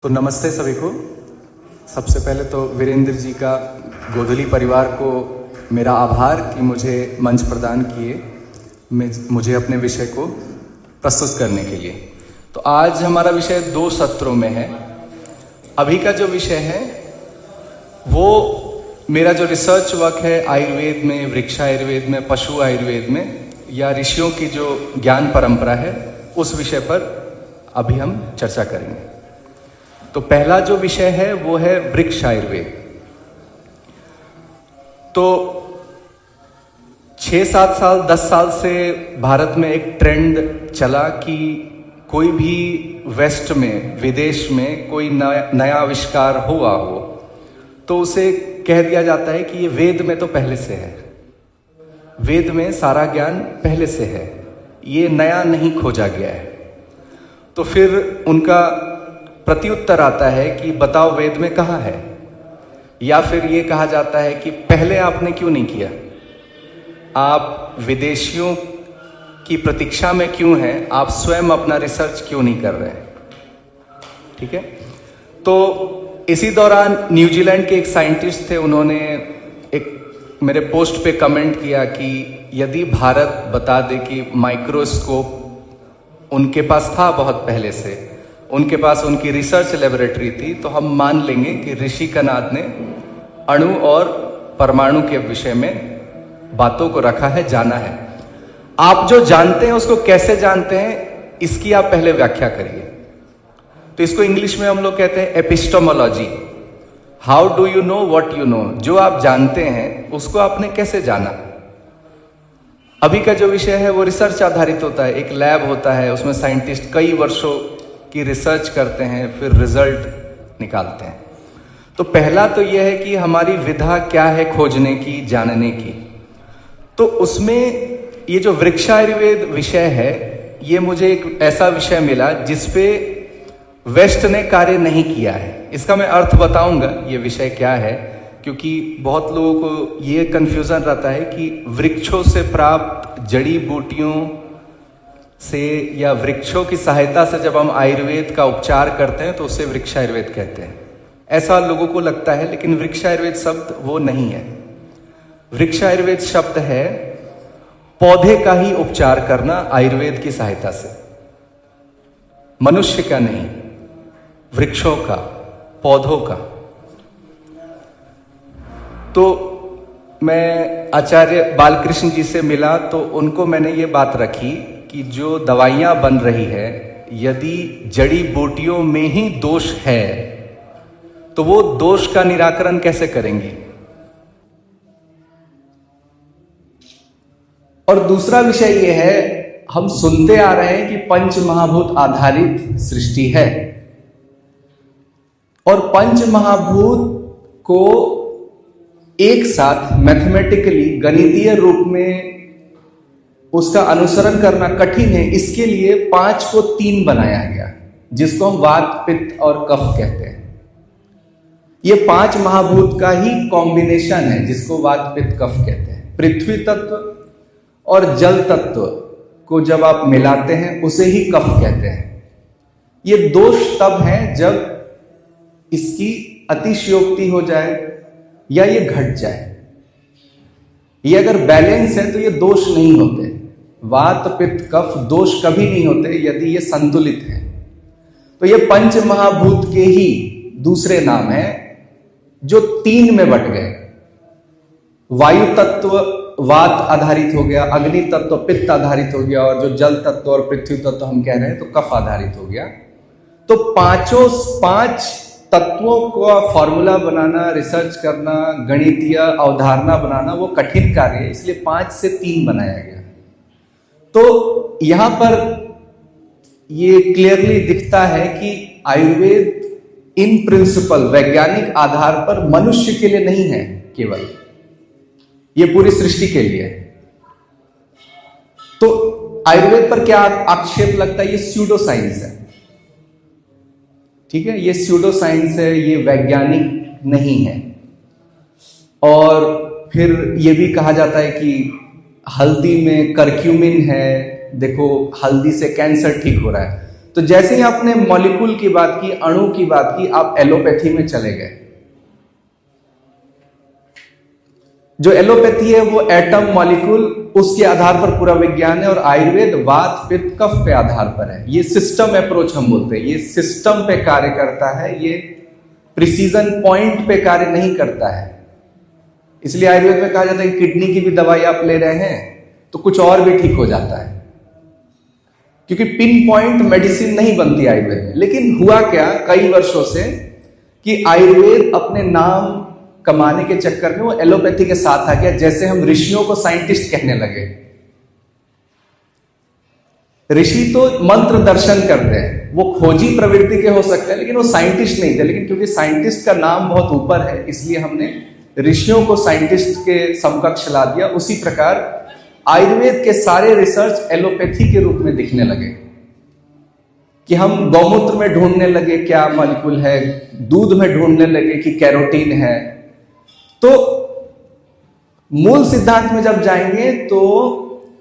तो नमस्ते सभी को। सबसे पहले तो वीरेंद्र जी का गोधुली परिवार को मेरा आभार कि मुझे मंच प्रदान किए मुझे अपने विषय को प्रस्तुत करने के लिए। तो आज हमारा विषय 2 सत्रों में है। अभी का जो विषय है वो मेरा जो रिसर्च वर्क है आयुर्वेद में, वृक्ष आयुर्वेद में, पशु आयुर्वेद में या ऋषियों की जो ज्ञान परंपरा है उस विषय पर अभी हम चर्चा करेंगे। तो पहला जो विषय है वो है वृक्ष आयुर्वेद। तो 6-7 साल 10 साल से भारत में एक ट्रेंड चला कि कोई भी वेस्ट में, विदेश में कोई नया आविष्कार हुआ हो तो उसे कह दिया जाता है कि ये वेद में तो पहले से है, वेद में सारा ज्ञान पहले से है, ये नया नहीं खोजा गया है। तो फिर उनका प्रत्युत्तर आता है कि बताओ वेद में कहाँ है, या फिर ये कहा जाता है कि पहले आपने क्यों नहीं किया, आप विदेशियों की प्रतीक्षा में क्यों हैं, आप स्वयं अपना रिसर्च क्यों नहीं कर रहे हैं। ठीक है। तो इसी दौरान न्यूजीलैंड के एक साइंटिस्ट थे, उन्होंने एक मेरे पोस्ट पे कमेंट किया कि यदि भारत बता दे कि माइक्रोस्कोप उनके पास था बहुत पहले से, उनके पास उनकी रिसर्च लेबोरेटरी थी, तो हम मान लेंगे कि ऋषि कनाद ने अणु और परमाणु के विषय में बातों को रखा है, जाना है। आप जो जानते हैं उसको कैसे जानते हैं, इसकी आप पहले व्याख्या करिए। तो इसको इंग्लिश में हम लोग कहते हैं epistemology. How do you know what you know, जो आप जानते हैं उसको आपने कैसे जाना। अभी का जो विषय है वो रिसर्च आधारित होता है। एक लैब होता है, उसमें साइंटिस्ट कई वर्षों की रिसर्च करते हैं, फिर रिजल्ट निकालते हैं। तो पहला तो यह है कि हमारी विधा क्या है खोजने की, जानने की। तो उसमें ये जो वृक्ष आयुर्वेद विषय है, ये मुझे एक ऐसा विषय मिला जिसपे वेस्ट ने कार्य नहीं किया है। इसका मैं अर्थ बताऊंगा ये विषय क्या है, क्योंकि बहुत लोगों को ये कंफ्यूजन रहता है कि वृक्षों से प्राप्त जड़ी बूटियों से या वृक्षों की सहायता से जब हम आयुर्वेद का उपचार करते हैं तो उसे वृक्ष आयुर्वेद कहते हैं, ऐसा लोगों को लगता है। लेकिन वृक्ष आयुर्वेद शब्द वो नहीं है। वृक्ष आयुर्वेद शब्द है पौधे का ही उपचार करना आयुर्वेद की सहायता से, मनुष्य का नहीं, वृक्षों का, पौधों का। तो मैं आचार्य बालकृष्ण जी से मिला तो उनको मैंने ये बात रखी कि जो दवाइयां बन रही है, यदि जड़ी बूटियों में ही दोष है तो वो दोष का निराकरण कैसे करेंगी। और दूसरा विषय ये है, हम सुनते आ रहे हैं कि पंच महाभूत आधारित सृष्टि है, और पंच महाभूत को एक साथ मैथमेटिकली, गणितीय रूप में उसका अनुसरण करना कठिन है। इसके लिए 5 को 3 बनाया गया, जिसको हम वात, पित्त और कफ कहते हैं। ये 5 महाभूत का ही कॉम्बिनेशन है जिसको वात, पित्त, कफ कहते हैं। पृथ्वी तत्व और जल तत्व को जब आप मिलाते हैं उसे ही कफ कहते हैं। ये दोष तब है जब इसकी अतिशयोक्ति हो जाए या ये घट जाए। ये अगर बैलेंस है तो ये दोष नहीं होते। वात, पित्त, कफ दोष कभी नहीं होते यदि ये संतुलित है। तो ये पंच महाभूत के ही दूसरे नाम है जो 3 में बट गए। वायु तत्व वात आधारित हो गया, अग्नि तत्व पित्त आधारित हो गया, और जो जल तत्व और पृथ्वी तत्व हम कह रहे हैं तो कफ आधारित हो गया। तो 5 तत्वों का फॉर्मूला बनाना, रिसर्च करना, गणितीय अवधारणा बनाना वो कठिन कार्य है, इसलिए 5 से 3 बनाया गया। तो यहां पर ये क्लियरली दिखता है कि आयुर्वेद इन प्रिंसिपल, वैज्ञानिक आधार पर मनुष्य के लिए नहीं है केवल, ये पूरी सृष्टि के लिए है। तो आयुर्वेद पर क्या आक्षेप लगता है, ये स्यूडो साइंस है। ठीक है, ये स्यूडो साइंस है, ये वैज्ञानिक नहीं है। और फिर ये भी कहा जाता है कि हल्दी में करक्यूमिन है, देखो हल्दी से कैंसर ठीक हो रहा है। तो जैसे ही आपने मॉलिक्यूल की बात की, अणु की बात की, आप एलोपैथी में चले गए। जो एलोपैथी है वो एटम, मॉलिक्यूल, उसके आधार पर पूरा विज्ञान है, और आयुर्वेद वात, पित्त, कफ पे आधार पर है। ये सिस्टम अप्रोच हम बोलते हैं, ये सिस्टम पे कार्य करता है, ये प्रिसीजन पॉइंट पे कार्य नहीं करता है। इसलिए आयुर्वेद में कहा जाता है कि किडनी की भी दवाई आप ले रहे हैं तो कुछ और भी ठीक हो जाता है, क्योंकि पिन पॉइंट मेडिसिन नहीं बनती आयुर्वेद में। लेकिन हुआ क्या कई वर्षों से कि आयुर्वेद अपने नाम कमाने के चक्कर में वो एलोपैथी के साथ आ गया। जैसे हम ऋषियों को साइंटिस्ट कहने लगे। ऋषि तो मंत्र दर्शन करते हैं, वो खोजी प्रवृत्ति के हो सकते हैं, लेकिन वो साइंटिस्ट नहीं थे। लेकिन क्योंकि साइंटिस्ट का नाम बहुत ऊपर है, इसलिए हमने ऋषियों को साइंटिस्ट के समकक्ष ला दिया। उसी प्रकार आयुर्वेद के सारे रिसर्च एलोपैथी के रूप में दिखने लगे, कि हम गौमूत्र में ढूंढने लगे क्या मॉलिक्यूल है, दूध में ढूंढने लगे कि कैरोटीन है। तो मूल सिद्धांत में जब जाएंगे तो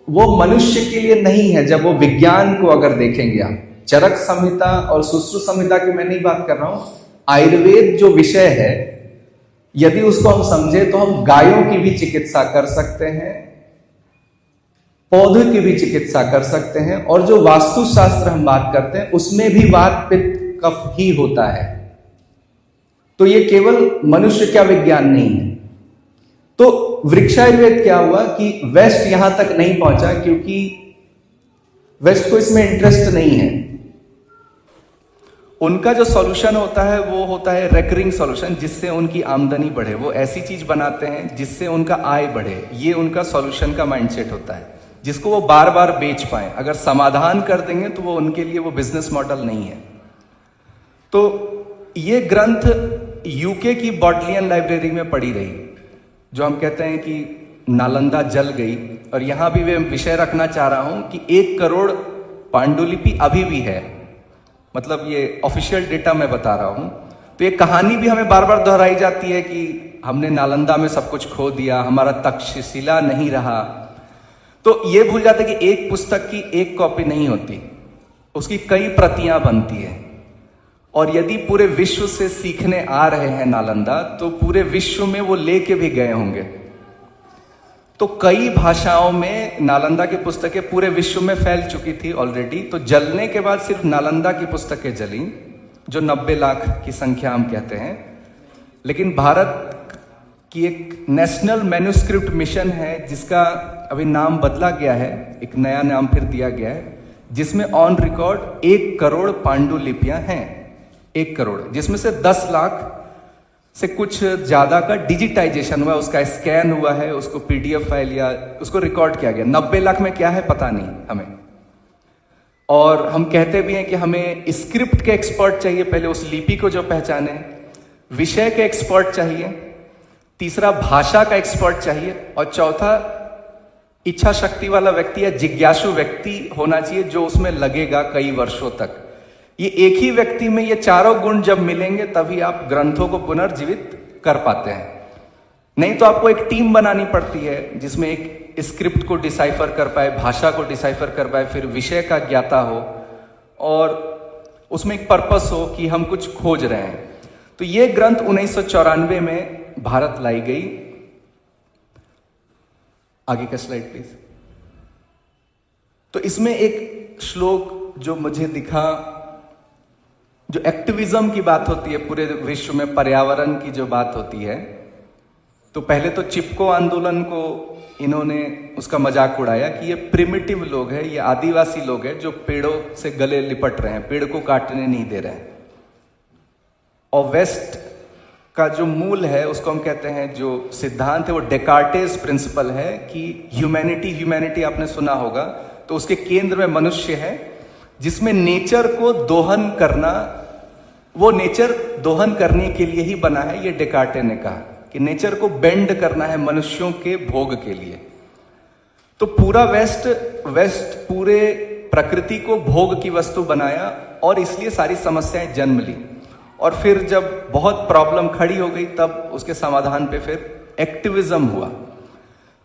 वो मनुष्य के लिए नहीं है। जब वो विज्ञान को अगर देखेंगे आप, चरक संहिता और सुश्रुत संहिता की मैं नहीं बात कर रहा हूं, आयुर्वेद जो विषय है, यदि उसको हम समझे तो हम गायों की भी चिकित्सा कर सकते हैं, पौधों की भी चिकित्सा कर सकते हैं, और जो वास्तुशास्त्र हम बात करते हैं उसमें भी वात, पित्त, कफ ही होता है। तो ये केवल मनुष्य का विज्ञान नहीं है। तो वृक्षायुर्वेद क्या हुआ कि वेस्ट यहां तक नहीं पहुंचा, क्योंकि वेस्ट को इसमें इंटरेस्ट नहीं है। उनका जो सॉल्यूशन होता है वो होता है रेकरिंग सॉल्यूशन, जिससे उनकी आमदनी बढ़े। वो ऐसी चीज बनाते हैं जिससे उनका आय बढ़े। ये उनका सॉल्यूशन का माइंडसेट होता है, जिसको वो बार बार बेच पाए। अगर समाधान कर देंगे तो वो उनके लिए वो बिजनेस मॉडल नहीं है। तो ये ग्रंथ यूके की बॉटलियन लाइब्रेरी में पड़ी रही, जो हम कहते हैं कि नालंदा जल गई। और यहां भी मैं विषय रखना चाह रहा हूं कि 1 करोड़ पांडुलिपि अभी भी है, मतलब ये ऑफिशियल डेटा मैं बता रहा हूं। तो ये कहानी भी हमें बार बार दोहराई जाती है कि हमने नालंदा में सब कुछ खो दिया, हमारा तक्षशिला नहीं रहा। तो ये भूल जाते कि एक पुस्तक की एक कॉपी नहीं होती, उसकी कई प्रतियां बनती है। और यदि पूरे विश्व से सीखने आ रहे हैं नालंदा, तो पूरे विश्व में वो लेके भी गए होंगे। तो कई भाषाओं में नालंदा की पुस्तकें पूरे विश्व में फैल चुकी थी ऑलरेडी। तो जलने के बाद सिर्फ नालंदा की पुस्तकें जली, जो 90 लाख की संख्या हम कहते हैं। लेकिन भारत की एक नेशनल मैन्युस्क्रिप्ट मिशन है, जिसका अभी नाम बदला गया है, एक नया नाम फिर दिया गया है, जिसमें ऑन रिकॉर्ड 1 करोड़ पांडुलिपियां हैं। 1 करोड़, जिसमें से 10 लाख से कुछ ज्यादा का डिजिटाइजेशन हुआ, उसका स्कैन हुआ है, उसको पीडीएफ फाइल या उसको रिकॉर्ड किया गया। 90 लाख में क्या है पता नहीं हमें। और हम कहते भी हैं कि हमें स्क्रिप्ट के एक्सपर्ट चाहिए, पहले उस लिपि को जो पहचाने, विषय के एक्सपर्ट चाहिए, तीसरा भाषा का एक्सपर्ट चाहिए, और चौथा इच्छा शक्ति वाला व्यक्ति या जिज्ञासु व्यक्ति होना चाहिए, जो उसमें लगेगा कई वर्षों तक। ये एक ही व्यक्ति में ये चारों गुण जब मिलेंगे तभी आप ग्रंथों को पुनर्जीवित कर पाते हैं। नहीं तो आपको एक टीम बनानी पड़ती है, जिसमें एक स्क्रिप्ट को डिसाइफर कर पाए, भाषा को डिसाइफर कर पाए, फिर विषय का ज्ञाता हो, और उसमें एक पर्पस हो कि हम कुछ खोज रहे हैं। तो ये ग्रंथ 1994 में भारत लाई गई। आगे का स्लाइड प्लीज। तो इसमें एक श्लोक जो मुझे दिखा, जो एक्टिविज्म की बात होती है पूरे विश्व में, पर्यावरण की जो बात होती है, तो पहले तो चिपको आंदोलन को इन्होंने उसका मजाक उड़ाया कि ये प्रिमिटिव लोग हैं, ये आदिवासी लोग हैं जो पेड़ों से गले लिपट रहे हैं, पेड़ को काटने नहीं दे रहे हैं। और वेस्ट का जो मूल है उसको हम कहते हैं, जो सिद्धांत है वो डेकार्टेस प्रिंसिपल है कि ह्यूमैनिटी आपने सुना होगा। तो उसके केंद्र में मनुष्य है, जिसमें नेचर को दोहन करना, वो नेचर दोहन करने के लिए ही बना है। ये डेकार्टे ने कहा कि नेचर को बेंड करना है मनुष्यों के भोग के लिए। तो पूरा वेस्ट पूरे प्रकृति को भोग की वस्तु बनाया, और इसलिए सारी समस्याएं जन्म ली। और फिर जब बहुत प्रॉब्लम खड़ी हो गई, तब उसके समाधान पे फिर एक्टिविज्म हुआ।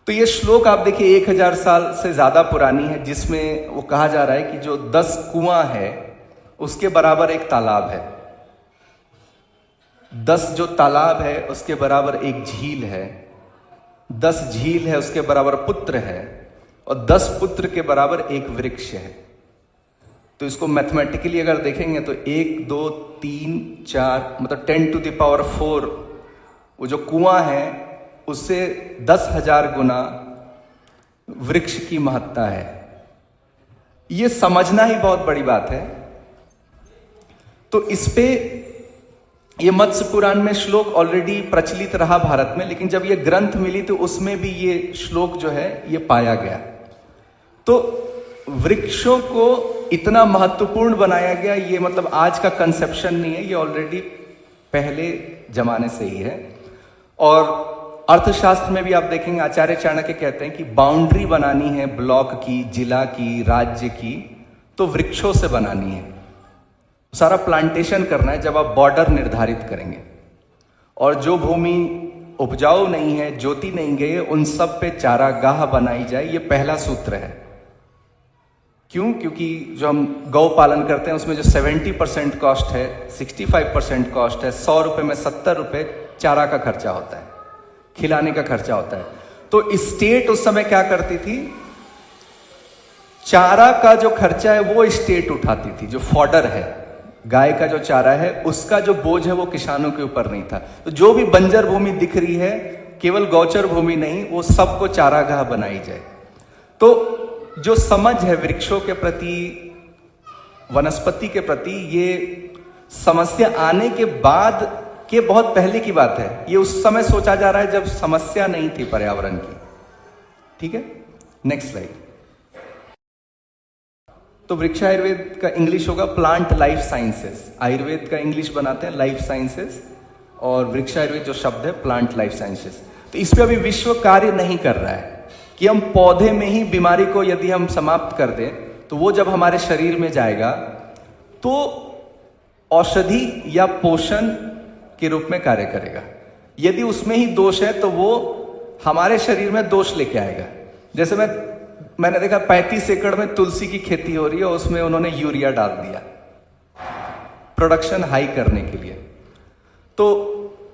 तो ये श्लोक आप देखिए 1000 साल से ज्यादा पुरानी है, जिसमें वो कहा जा रहा है कि जो 10 कुआं है उसके बराबर एक तालाब है। 10 जो तालाब है उसके बराबर एक झील है। 10 झील है उसके बराबर पुत्र है, और 10 पुत्र के बराबर एक वृक्ष है। तो इसको मैथमेटिकली अगर देखेंगे तो 1 2 3 4 मतलब 10 टू द पावर 4 वो जो कुआं है उससे 10,000 गुना वृक्ष की महत्ता है। ये समझना ही बहुत बड़ी बात है। तो इस पे ये मत्स्य पुराण में श्लोक ऑलरेडी प्रचलित रहा भारत में, लेकिन जब ये ग्रंथ मिली तो उसमें भी ये श्लोक जो है ये पाया गया। तो वृक्षों को इतना महत्वपूर्ण बनाया गया, ये मतलब आज का कंसेप्शन नहीं है, ये ऑलरेडी पहले जमाने से ही है। और अर्थशास्त्र में भी आप देखेंगे आचार्य चाणक्य कहते हैं कि बाउंड्री बनानी है ब्लॉक की, जिला की, राज्य की, तो वृक्षों से बनानी है। सारा प्लांटेशन करना है जब आप बॉर्डर निर्धारित करेंगे। और जो भूमि उपजाऊ नहीं है, जोती नहीं गई है, उन सब पे चारागाह बनाई जाए, ये पहला सूत्र है। क्यों? क्योंकि जो हम गौ पालन करते हैं उसमें जो 70% कॉस्ट है, 65% कॉस्ट है, 100 रुपए में 70 रुपए चारा का खर्चा होता है, खिलाने का खर्चा होता है। तो स्टेट उस समय क्या करती थी, चारा का जो खर्चा है वो स्टेट उठाती थी। जो फॉडर है, गाय का जो चारा है, उसका जो बोझ है वो किसानों के ऊपर नहीं था। तो जो भी बंजर भूमि दिख रही है, केवल गौचर भूमि नहीं, वो सबको चारागाह बनाई जाए। तो जो समझ है वृक्षों के प्रति, वनस्पति के प्रति, ये समस्या आने के बाद के बहुत पहले की बात है। ये उस समय सोचा जा रहा है जब समस्या नहीं थी पर्यावरण की। ठीक है, नेक्स्ट स्लाइड। तो वृक्ष आयुर्वेद का इंग्लिश होगा प्लांट लाइफ साइंसेस। आयुर्वेद का इंग्लिश बनाते हैं लाइफ साइंसेस, और वृक्ष आयुर्वेद जो शब्द है प्लांट लाइफ साइंसेस। तो इस पे अभी विश्व कार्य नहीं कर रहा है कि हम पौधे में ही बीमारी को यदि हम समाप्त कर दें तो वो जब हमारे शरीर में जाएगा तो औषधि या पोषण के रूप में कार्य करेगा। यदि उसमें ही दोष है तो वो हमारे शरीर में दोष लेके आएगा। जैसे मैंने देखा 35 एकड़ में तुलसी की खेती हो रही है, उसमें उन्होंने यूरिया डाल दिया प्रोडक्शन हाई करने के लिए। तो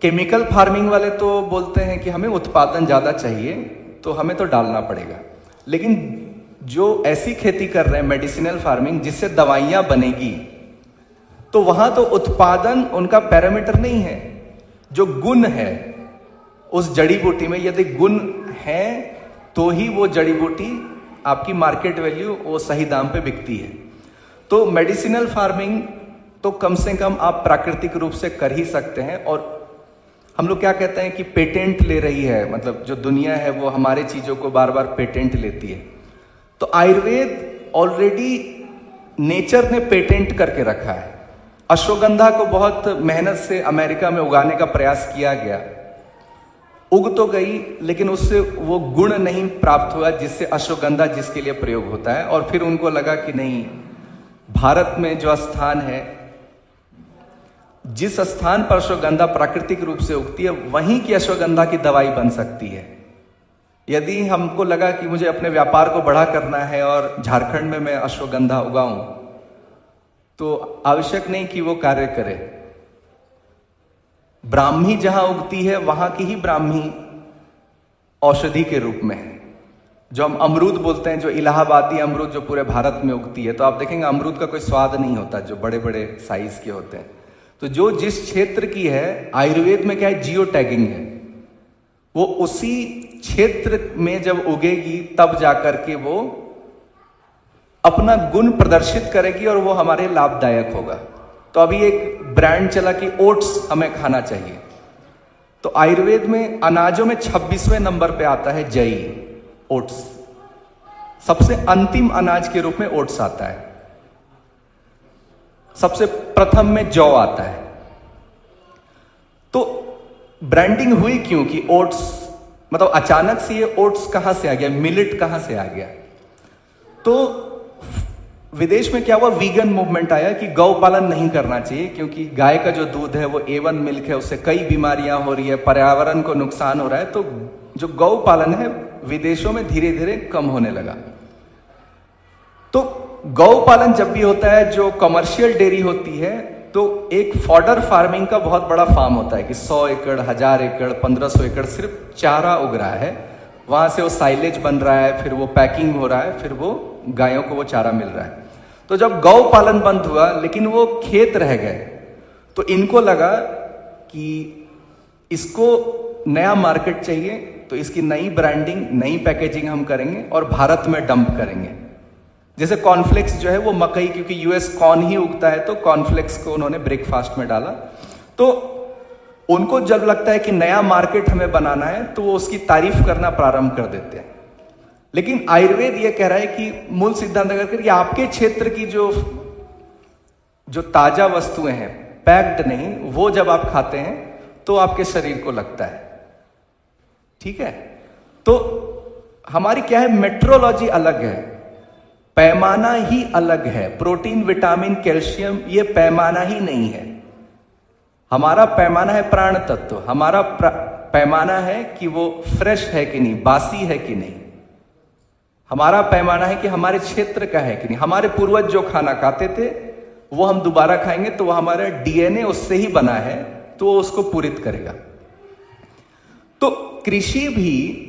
केमिकल फार्मिंग वाले तो बोलते हैं कि हमें उत्पादन ज्यादा चाहिए तो हमें तो डालना पड़ेगा, लेकिन जो ऐसी खेती कर रहे हैं मेडिसिनल फार्मिंग जिससे दवाइयां बनेगी, तो वहां तो उत्पादन उनका पैरामीटर नहीं है। जो गुण है उस जड़ी बूटी में, यदि गुण है तो ही वो जड़ी बूटी आपकी मार्केट वैल्यू वो सही दाम पे बिकती है। तो मेडिसिनल फार्मिंग तो कम से कम आप प्राकृतिक रूप से कर ही सकते हैं। और हम लोग क्या कहते हैं कि पेटेंट ले रही है, मतलब जो दुनिया है वो हमारे चीजों को बार बार पेटेंट लेती है। तो आयुर्वेद ऑलरेडी नेचर ने पेटेंट करके रखा है। अश्वगंधा को बहुत मेहनत से अमेरिका में उगाने का प्रयास किया गया, उग तो गई, लेकिन उससे वो गुण नहीं प्राप्त हुआ जिससे अश्वगंधा जिसके लिए प्रयोग होता है। और फिर उनको लगा कि नहीं, भारत में जो स्थान है, जिस स्थान पर अश्वगंधा प्राकृतिक रूप से उगती है, वहीं की अश्वगंधा की दवाई बन सकती है। यदि हमको लगा कि मुझे अपने व्यापार को बड़ा करना है और झारखंड में मैं अश्वगंधा उगाऊं, तो आवश्यक नहीं कि वो कार्य करे। ब्राह्मी जहां उगती है वहां की ही ब्राह्मी औषधि के रूप में है। जो हम अमरूद बोलते हैं, जो इलाहाबादी अमरूद जो पूरे भारत में उगती है, तो आप देखेंगे अमरूद का कोई स्वाद नहीं होता, जो बड़े बड़े साइज के होते हैं। तो जो जिस क्षेत्र की है, आयुर्वेद में क्या है, जियो टैगिंग है, वो उसी क्षेत्र में जब उगेगी तब जाकर के वो अपना गुण प्रदर्शित करेगी और वो हमारे लाभदायक होगा। तो अभी एक ब्रांड चला कि ओट्स हमें खाना चाहिए, तो आयुर्वेद में अनाजों में 26वें नंबर पे आता है जई, ओट्स। सबसे अंतिम अनाज के रूप में ओट्स आता है, सबसे प्रथम में जौ आता है। तो ब्रांडिंग हुई क्यों कि ओट्स, मतलब अचानक से ये ओट्स कहां से आ गया, मिलेट कहां से आ गया। तो विदेश में क्या हुआ, वीगन मूवमेंट आया कि गौ पालन नहीं करना चाहिए, क्योंकि गाय का जो दूध है वो A1 मिल्क है, उससे कई बीमारियां हो रही है, पर्यावरण को नुकसान हो रहा है। तो जो गौ पालन है विदेशों में धीरे धीरे कम होने लगा। तो गौ पालन जब भी होता है, जो कमर्शियल डेयरी होती है, तो एक फॉडर फार्मिंग का बहुत बड़ा फार्म होता है कि 100 एकड़, 1000 एकड़, 1500 एकड़ सिर्फ चारा उग रहा है, वहां से वो साइलेज बन रहा है, फिर वो पैकिंग हो रहा है, फिर वो गायों को वो चारा मिल रहा है। तो जब गौ पालन बंद हुआ लेकिन वो खेत रह गए, तो इनको लगा कि इसको नया मार्केट चाहिए, तो इसकी नई ब्रांडिंग, नई पैकेजिंग हम करेंगे और भारत में डंप करेंगे। जैसे कॉर्नफ्लेक्स जो है वो मकई, क्योंकि यूएस कॉर्न ही उगता है, तो कॉर्नफ्लेक्स को उन्होंने ब्रेकफास्ट में डाला। तो उनको जब लगता है कि नया मार्केट हमें बनाना है, तो वो उसकी तारीफ करना प्रारंभ कर देते हैं। लेकिन आयुर्वेद ये कह रहा है कि मूल सिद्धांत अगर कि आपके क्षेत्र की जो ताजा वस्तुएं हैं, पैक्ड नहीं, वो जब आप खाते हैं तो आपके शरीर को लगता है। ठीक है, तो हमारी क्या है, मेट्रोलॉजी अलग है, पैमाना ही अलग है। प्रोटीन, विटामिन, कैल्शियम, ये पैमाना ही नहीं है। हमारा पैमाना है प्राण तत्व, हमारा पैमाना है कि वो फ्रेश है कि नहीं, बासी है कि नहीं। हमारा पैमाना है कि हमारे क्षेत्र का है कि नहीं। हमारे पूर्वज जो खाना खाते थे वो हम दोबारा खाएंगे, तो वो हमारा डीएनए उससे ही बना है, तो वो उसको पूरित करेगा। तो कृषि भी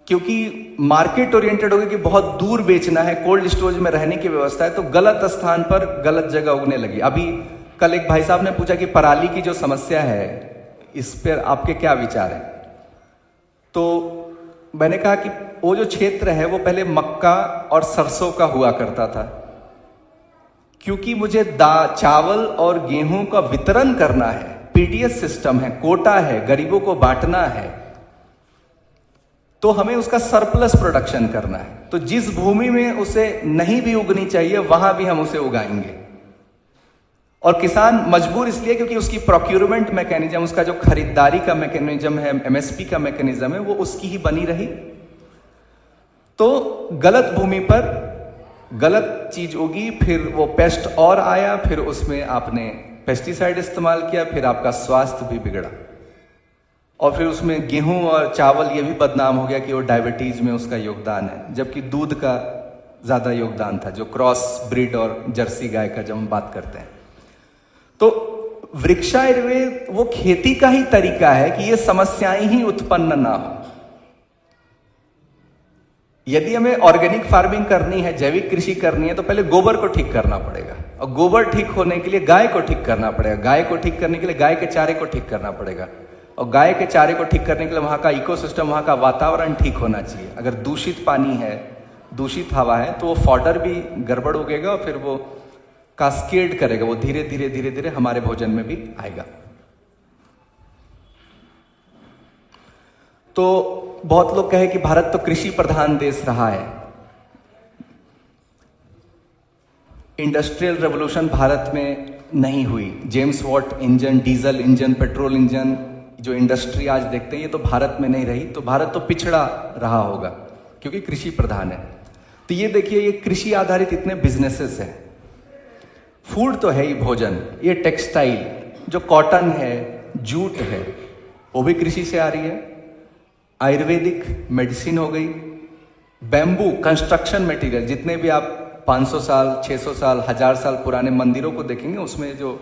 क्योंकि मार्केट ओरिएंटेड हो गया कि बहुत दूर बेचना है, कोल्ड स्टोरेज में रहने की व्यवस्था है, तो गलत स्थान पर गलत जगह उगने लगी। अभी कल एक भाई साहब ने पूछा कि पराली की जो समस्या है, इस पर आपके क्या विचार है। तो मैंने कहा कि वो जो क्षेत्र है वो पहले मक्का और सरसों का हुआ करता था, क्योंकि मुझे चावल और गेहूं का वितरण करना है, पीडीएस सिस्टम है, कोटा है, गरीबों को बांटना है, तो हमें उसका सरप्लस प्रोडक्शन करना है। तो जिस भूमि में उसे नहीं भी उगनी चाहिए वहां भी हम उसे उगाएंगे। और किसान मजबूर इसलिए क्योंकि उसकी प्रोक्यूरमेंट मैकेनिज्म, उसका जो खरीदारी का मैकेनिज्म है, एमएसपी का मैकेनिज्म है, वो उसकी ही बनी रही। तो गलत भूमि पर गलत चीज उगी, फिर वो पेस्ट और आया, फिर उसमें आपने पेस्टिसाइड इस्तेमाल किया, फिर आपका स्वास्थ्य भी बिगड़ा। और फिर उसमें गेहूं और चावल ये भी बदनाम हो गया कि वो डायबिटीज में उसका योगदान है, जबकि दूध का ज्यादा योगदान था, जो क्रॉस ब्रीड और जर्सी गाय का जब हम बात करते हैं। तो वृक्षायुर्वेद वो खेती का ही तरीका है कि ये समस्याएं ही उत्पन्न ना हो। यदि हमें ऑर्गेनिक फार्मिंग करनी है, जैविक कृषि करनी है, तो पहले गोबर को ठीक करना पड़ेगा, और गोबर ठीक होने के लिए गाय को ठीक करना पड़ेगा, गाय को ठीक करने के लिए गाय के चारे को ठीक करना पड़ेगा, और गाय के चारे को ठीक करने के लिए वहां का इकोसिस्टम, वहां का वातावरण ठीक होना चाहिए। अगर दूषित पानी है, दूषित हवा है, तो वो फॉडर भी गड़बड़ उगेगा और फिर वो कास्केड करेगा, वो धीरे धीरे धीरे धीरे हमारे भोजन में भी आएगा। तो बहुत लोग कहे कि भारत तो कृषि प्रधान देश रहा है। इंडस्ट्रियल रेवोल्यूशन भारत में नहीं हुई। James Watt engine, diesel engine, petrol engine, जो इंडस्ट्री आज देखते हैं, ये तो भारत में नहीं रही। तो भारत तो पिछड़ा रहा होगा क्योंकि कृषि प्रधान है। तो ये देखिए, ये कृषि आधारित इतने बिजनेसेस हैं। फूड तो है ही, भोजन, ये टेक्सटाइल, जो कॉटन है, जूट है, वो भी कृषि से आ रही है। आयुर्वेदिक मेडिसिन हो गई, बैम्बू, कंस्ट्रक्शन मटेरियल, जितने भी आप 500 साल, 600 साल, 1000 साल पुराने मंदिरों को देखेंगे, उसमें जो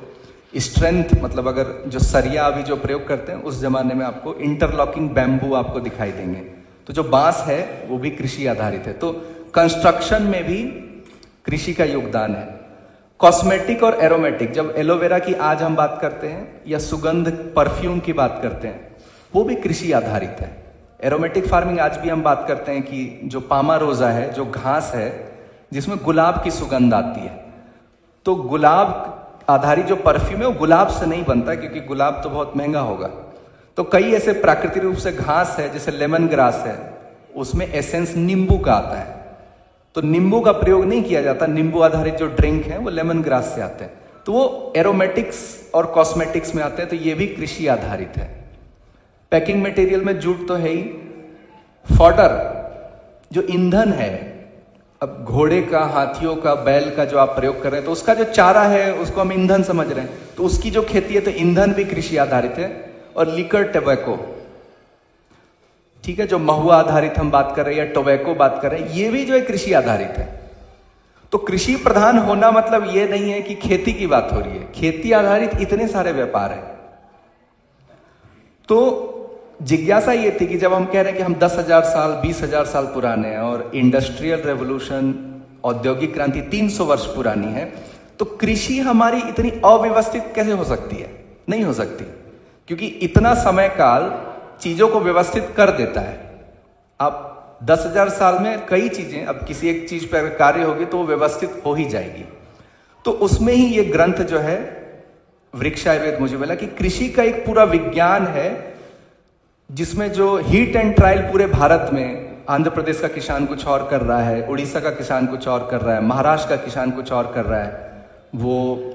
स्ट्रेंथ, मतलब अगर जो सरिया अभी जो प्रयोग करते हैं, उस जमाने में आपको इंटरलॉकिंग बैम्बू आपको दिखाई देंगे। तो जो बांस है वो भी कृषि आधारित है। तो कंस्ट्रक्शन में भी कृषि का योगदान है। कॉस्मेटिक और एरोमेटिक, जब एलोवेरा की आज हम बात करते हैं या सुगंध परफ्यूम की बात करते हैं, वो भी कृषि आधारित है। एरोमेटिक फार्मिंग आज भी हम बात करते हैं कि जो पामा रोजा है, जो घास है जिसमें गुलाब की सुगंध आती है, तो गुलाब आधारित जो परफ्यूम है वो गुलाब से नहीं बनता, क्योंकि गुलाब तो बहुत महंगा होगा। तो कई ऐसे प्राकृतिक रूप से घास है, जैसे लेमन ग्रास है, उसमें एसेंस नींबू का आता है, तो नींबू का प्रयोग नहीं किया जाता। नींबू आधारित जो ड्रिंक है वो लेमन ग्रास से आते हैं, तो वो एरोमेटिक्स और कॉस्मेटिक्स में आते हैं, तो ये भी कृषि आधारित है। पैकिंग मटेरियल में जूट तो है ही। फॉडर, जो ईंधन है, अब घोड़े का, हाथियों का, बैल का जो आप प्रयोग कर रहे हैं, तो उसका जो चारा है उसको हम ईंधन समझ रहे हैं, तो उसकी जो खेती है, तो ईंधन भी कृषि आधारित है। और लिकर, टोबैको, ठीक है, जो महुआ आधारित हम बात कर रहे हैं या टोबैको बात कर रहे हैं, ये भी जो है कृषि आधारित है। तो कृषि प्रधान होना मतलब यह नहीं है कि खेती की बात हो रही है, खेती आधारित इतने सारे व्यापार हैं। तो जिज्ञासा ये थी कि जब हम कह रहे हैं कि हम 10,000 साल 20,000 साल पुराने हैं और इंडस्ट्रियल रेवोल्यूशन, औद्योगिक क्रांति 300 वर्ष पुरानी है, तो कृषि हमारी इतनी अव्यवस्थित कैसे हो सकती है? नहीं हो सकती, क्योंकि इतना समय काल चीजों को व्यवस्थित कर देता है। अब 10,000 साल में कई चीजें, अब किसी एक चीज पर कार्य होगी तो वो व्यवस्थित हो ही जाएगी। तो उसमें ही ये ग्रंथ जो है वृक्ष आयुर्वेद मुझे मिला कि कृषि का एक पूरा विज्ञान है, जिसमें जो हीट एंड ट्रायल पूरे भारत में, आंध्र प्रदेश का किसान कुछ और कर रहा है, उड़ीसा का किसान कुछ और कर रहा है, महाराष्ट्र का किसान कुछ और कर रहा है, वो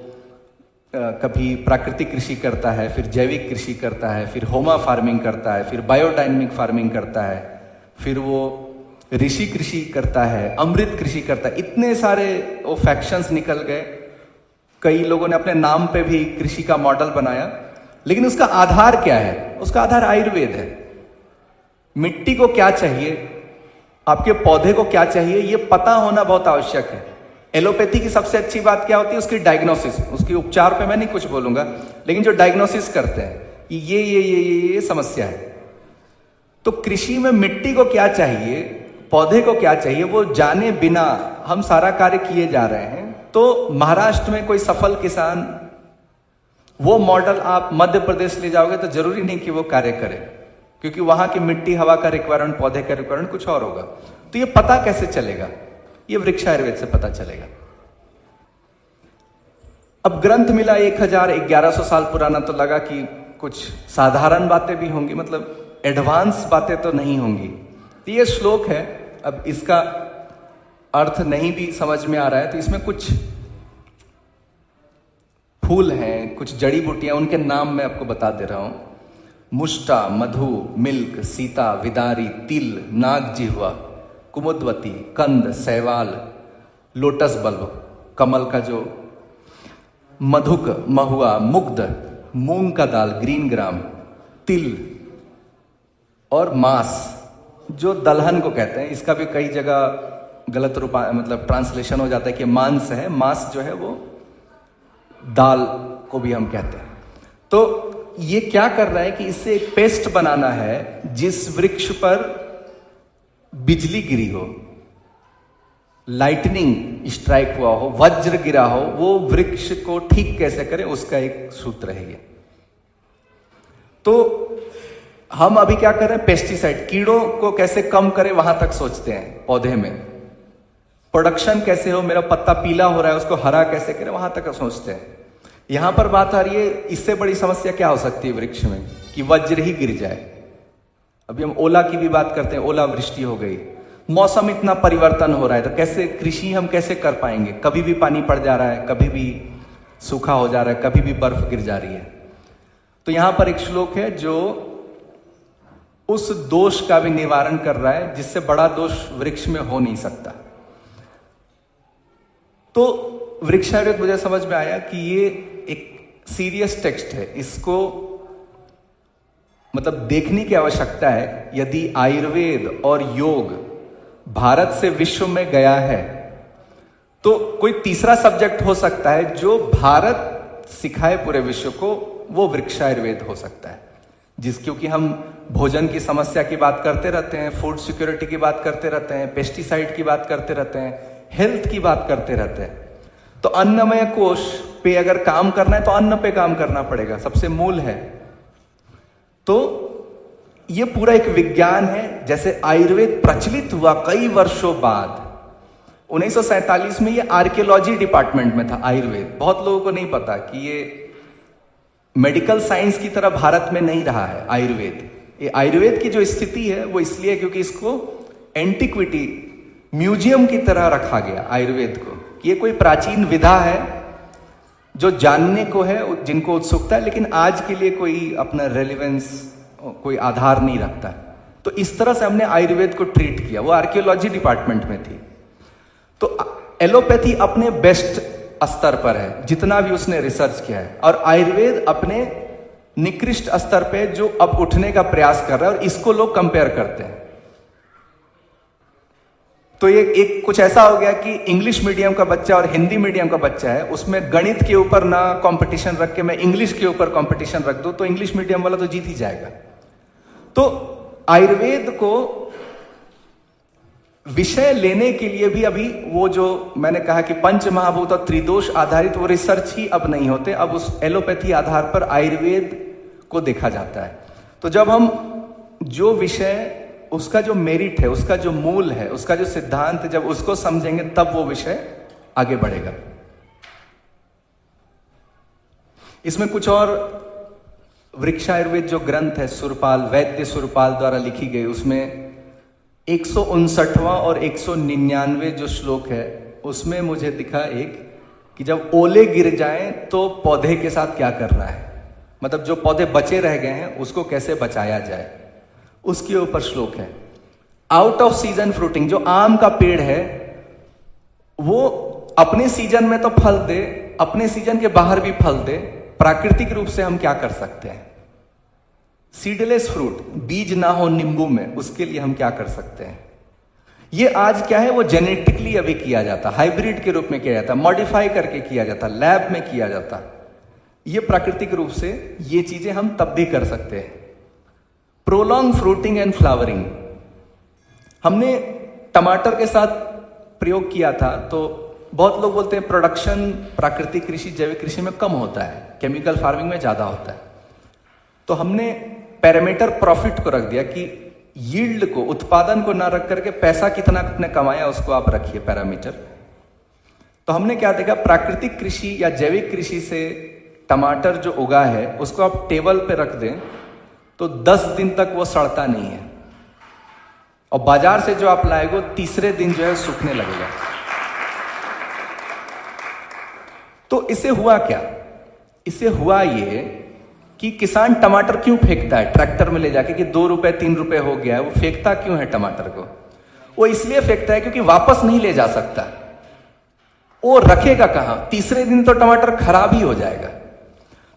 कभी प्राकृतिक कृषि करता है, फिर जैविक कृषि करता है, फिर होमा फार्मिंग करता है, फिर बायोडायनेमिक फार्मिंग करता है, फिर वो ऋषि कृषि करता है, अमृत कृषि करता है। इतने सारे वो फैक्शंस निकल गए। कई लोगों ने अपने नाम पे भी कृषि का मॉडल बनाया, लेकिन उसका आधार क्या है? उसका आधार आयुर्वेद है। मिट्टी को क्या चाहिए, आपके पौधे को क्या चाहिए, ये पता होना बहुत आवश्यक है। एलोपैथी की सबसे अच्छी बात क्या होती है? उसकी डायग्नोसिस। उसकी उपचार पे मैं नहीं कुछ बोलूंगा, लेकिन जो डायग्नोसिस करते हैं कि ये समस्या है। तो कृषि में मिट्टी को क्या चाहिए, पौधे को क्या चाहिए, वो जाने बिना हम सारा कार्य किए जा रहे हैं। तो महाराष्ट्र में कोई सफल किसान, वो मॉडल आप मध्य प्रदेश ले जाओगे तो जरूरी नहीं कि वो कार्य करे, क्योंकि वहां की मिट्टी, हवा का रिक्वायरमेंट, पौधे का रिक्वायरमेंट कुछ और होगा। तो ये पता कैसे चलेगा? ये वृक्ष आयुर्वेद से पता चलेगा। अब ग्रंथ मिला 1100 साल पुराना, तो लगा कि कुछ साधारण बातें भी होंगी, मतलब एडवांस बातें तो नहीं होंगी। तो ये श्लोक है, अब इसका अर्थ नहीं भी समझ में आ रहा है तो इसमें कुछ फूल हैं, कुछ जड़ी बूटियां, उनके नाम मैं आपको बता दे रहा हूं। मुष्टा, मधु, मिल्क, सीता, विदारी, तिल, नागजिह्वा, कुमुदवती, कंद, शैवाल, लोटस बल्ब, कमल का जो मधुक, महुआ, मुग्ध, मूंग का दाल, ग्रीन ग्राम, तिल और मांस, जो दलहन को कहते हैं। इसका भी कई जगह गलत रूपा मतलब ट्रांसलेशन हो जाता है कि मांस है। मांस जो है वो दाल को भी हम कहते हैं। तो ये क्या कर रहा है कि इससे एक पेस्ट बनाना है, जिस वृक्ष पर बिजली गिरी हो, लाइटनिंग स्ट्राइक हुआ हो, वज्र गिरा हो, वो वृक्ष को ठीक कैसे करें, उसका एक सूत्र है ये। तो हम अभी क्या कर रहे हैं? पेस्टिसाइड, कीड़ों को कैसे कम करें वहां तक सोचते हैं। पौधे में प्रोडक्शन कैसे हो, मेरा पत्ता पीला हो रहा है उसको हरा कैसे करें, वहां तक सोचते हैं। यहां पर बात आ रही है, इससे बड़ी समस्या क्या हो सकती है वृक्ष में कि वज्र ही गिर जाए। अभी हम ओला की भी बात करते हैं, ओला वृष्टि हो गई, मौसम इतना परिवर्तन हो रहा है, तो कैसे कृषि हम कैसे कर पाएंगे? कभी भी पानी पड़ जा रहा है, कभी भी सूखा हो जा रहा है, कभी भी बर्फ गिर जा रही है। तो यहां पर एक श्लोक है जो उस दोष का भी निवारण कर रहा है, जिससे बड़ा दोष वृक्ष में हो नहीं सकता। तो वृक्ष आयुर्वेद मुझे समझ में आया कि ये एक सीरियस टेक्स्ट है, इसको मतलब देखने की आवश्यकता है। यदि आयुर्वेद और योग भारत से विश्व में गया है, तो कोई तीसरा सब्जेक्ट हो सकता है जो भारत सिखाए पूरे विश्व को, वो वृक्ष आयुर्वेद हो सकता है। क्योंकि हम भोजन की समस्या की बात करते रहते हैं, फूड सिक्योरिटी की बात करते रहते हैं, पेस्टिसाइड की बात करते रहते हैं, हेल्थ की बात करते रहते हैं। तो अन्नमय कोश पे अगर काम करना है तो अन्न पे काम करना पड़ेगा, सबसे मूल है। तो ये पूरा एक विज्ञान है। जैसे आयुर्वेद प्रचलित हुआ कई वर्षों बाद, 1947 में ये आर्कियोलॉजी डिपार्टमेंट में था आयुर्वेद। बहुत लोगों को नहीं पता कि ये मेडिकल साइंस की तरह भारत में नहीं रहा है आयुर्वेद। ये आयुर्वेद की जो स्थिति है वो इसलिए क्योंकि इसको एंटिक्विटी, म्यूजियम की तरह रखा गया आयुर्वेद को। ये कोई प्राचीन विधा है जो जानने को है, जिनको उत्सुकता है, लेकिन आज के लिए कोई अपना रेलिवेंस, कोई आधार नहीं रखता। तो इस तरह से हमने आयुर्वेद को ट्रीट किया। वो आर्कियोलॉजी डिपार्टमेंट में थी। तो एलोपैथी अपने बेस्ट स्तर पर है, जितना भी उसने रिसर्च किया है, और आयुर्वेद अपने निकृष्ट स्तर पे जो अब उठने का प्रयास कर रहा है, और इसको लोग कंपेयर करते हैं। तो ये एक कुछ ऐसा हो गया कि इंग्लिश मीडियम का बच्चा और हिंदी मीडियम का बच्चा है, उसमें गणित के ऊपर ना कंपटीशन रख के मैं इंग्लिश के ऊपर कंपटीशन रख दूं तो इंग्लिश मीडियम वाला तो जीत ही जाएगा। तो आयुर्वेद को विषय लेने के लिए भी अभी वो जो मैंने कहा कि पंच महाभूत और त्रिदोष आधारित वो रिसर्च ही अब नहीं होते, अब उस एलोपैथी आधार पर आयुर्वेद को देखा जाता है। तो जब हम जो विषय, उसका जो मेरिट है, उसका जो मूल है, उसका जो सिद्धांत है, जब उसको समझेंगे तब वो विषय आगे बढ़ेगा। इसमें कुछ और वृक्षायुर्वेद जो ग्रंथ है, सुरपाल, वैद्य सुरपाल द्वारा लिखी गई, उसमें 159वां और 199 जो श्लोक है उसमें मुझे दिखा एक कि जब ओले गिर जाएं तो पौधे के साथ क्या करना है, मतलब जो पौधे बचे रह गए हैं उसको कैसे बचाया जाए, उसके ऊपर श्लोक है। आउट ऑफ सीजन फ्रूटिंग, जो आम का पेड़ है वो अपने सीजन में तो फल दे, अपने सीजन के बाहर भी फल दे, प्राकृतिक रूप से हम क्या कर सकते हैं? सीडलेस फ्रूट, बीज ना हो नींबू में, उसके लिए हम क्या कर सकते हैं? ये आज क्या है, वो जेनेटिकली अभी किया जाता, हाइब्रिड के रूप में किया जाता, मॉडिफाई करके किया जाता, लैब में किया जाता। ये प्राकृतिक रूप से ये चीजें हम तब भी कर सकते हैं। प्रोलॉन्ग फ्रूटिंग एंड फ्लावरिंग, हमने टमाटर के साथ प्रयोग किया था, तो बहुत लोग बोलते हैं प्रोडक्शन प्राकृतिक कृषि जैविक कृषि में कम होता है, केमिकल फार्मिंग में ज्यादा होता है। तो हमने पैरामीटर प्रॉफिट को रख दिया कि यील्ड को, उत्पादन को ना रख करके पैसा कितना आपने कमाया उसको आप रखिए पैरामीटर। तो हमने क्या देखा, प्राकृतिक कृषि या जैविक कृषि से टमाटर जो उगा है उसको आप टेबल पे रख दें तो 10 दिन तक वो सड़ता नहीं है, और बाजार से जो आप लाएगो तीसरे दिन जो है सूखने लगेगा। तो इससे हुआ क्या? इससे हुआ ये कि किसान टमाटर क्यों फेंकता है ट्रैक्टर में ले जाके कि 2 रुपए 3 रुपए हो गया है, वो फेंकता क्यों है टमाटर को? वो इसलिए फेंकता है क्योंकि वापस नहीं ले जा सकता, वो रखेगा कहां? तीसरे दिन तो टमाटर खराब ही हो जाएगा।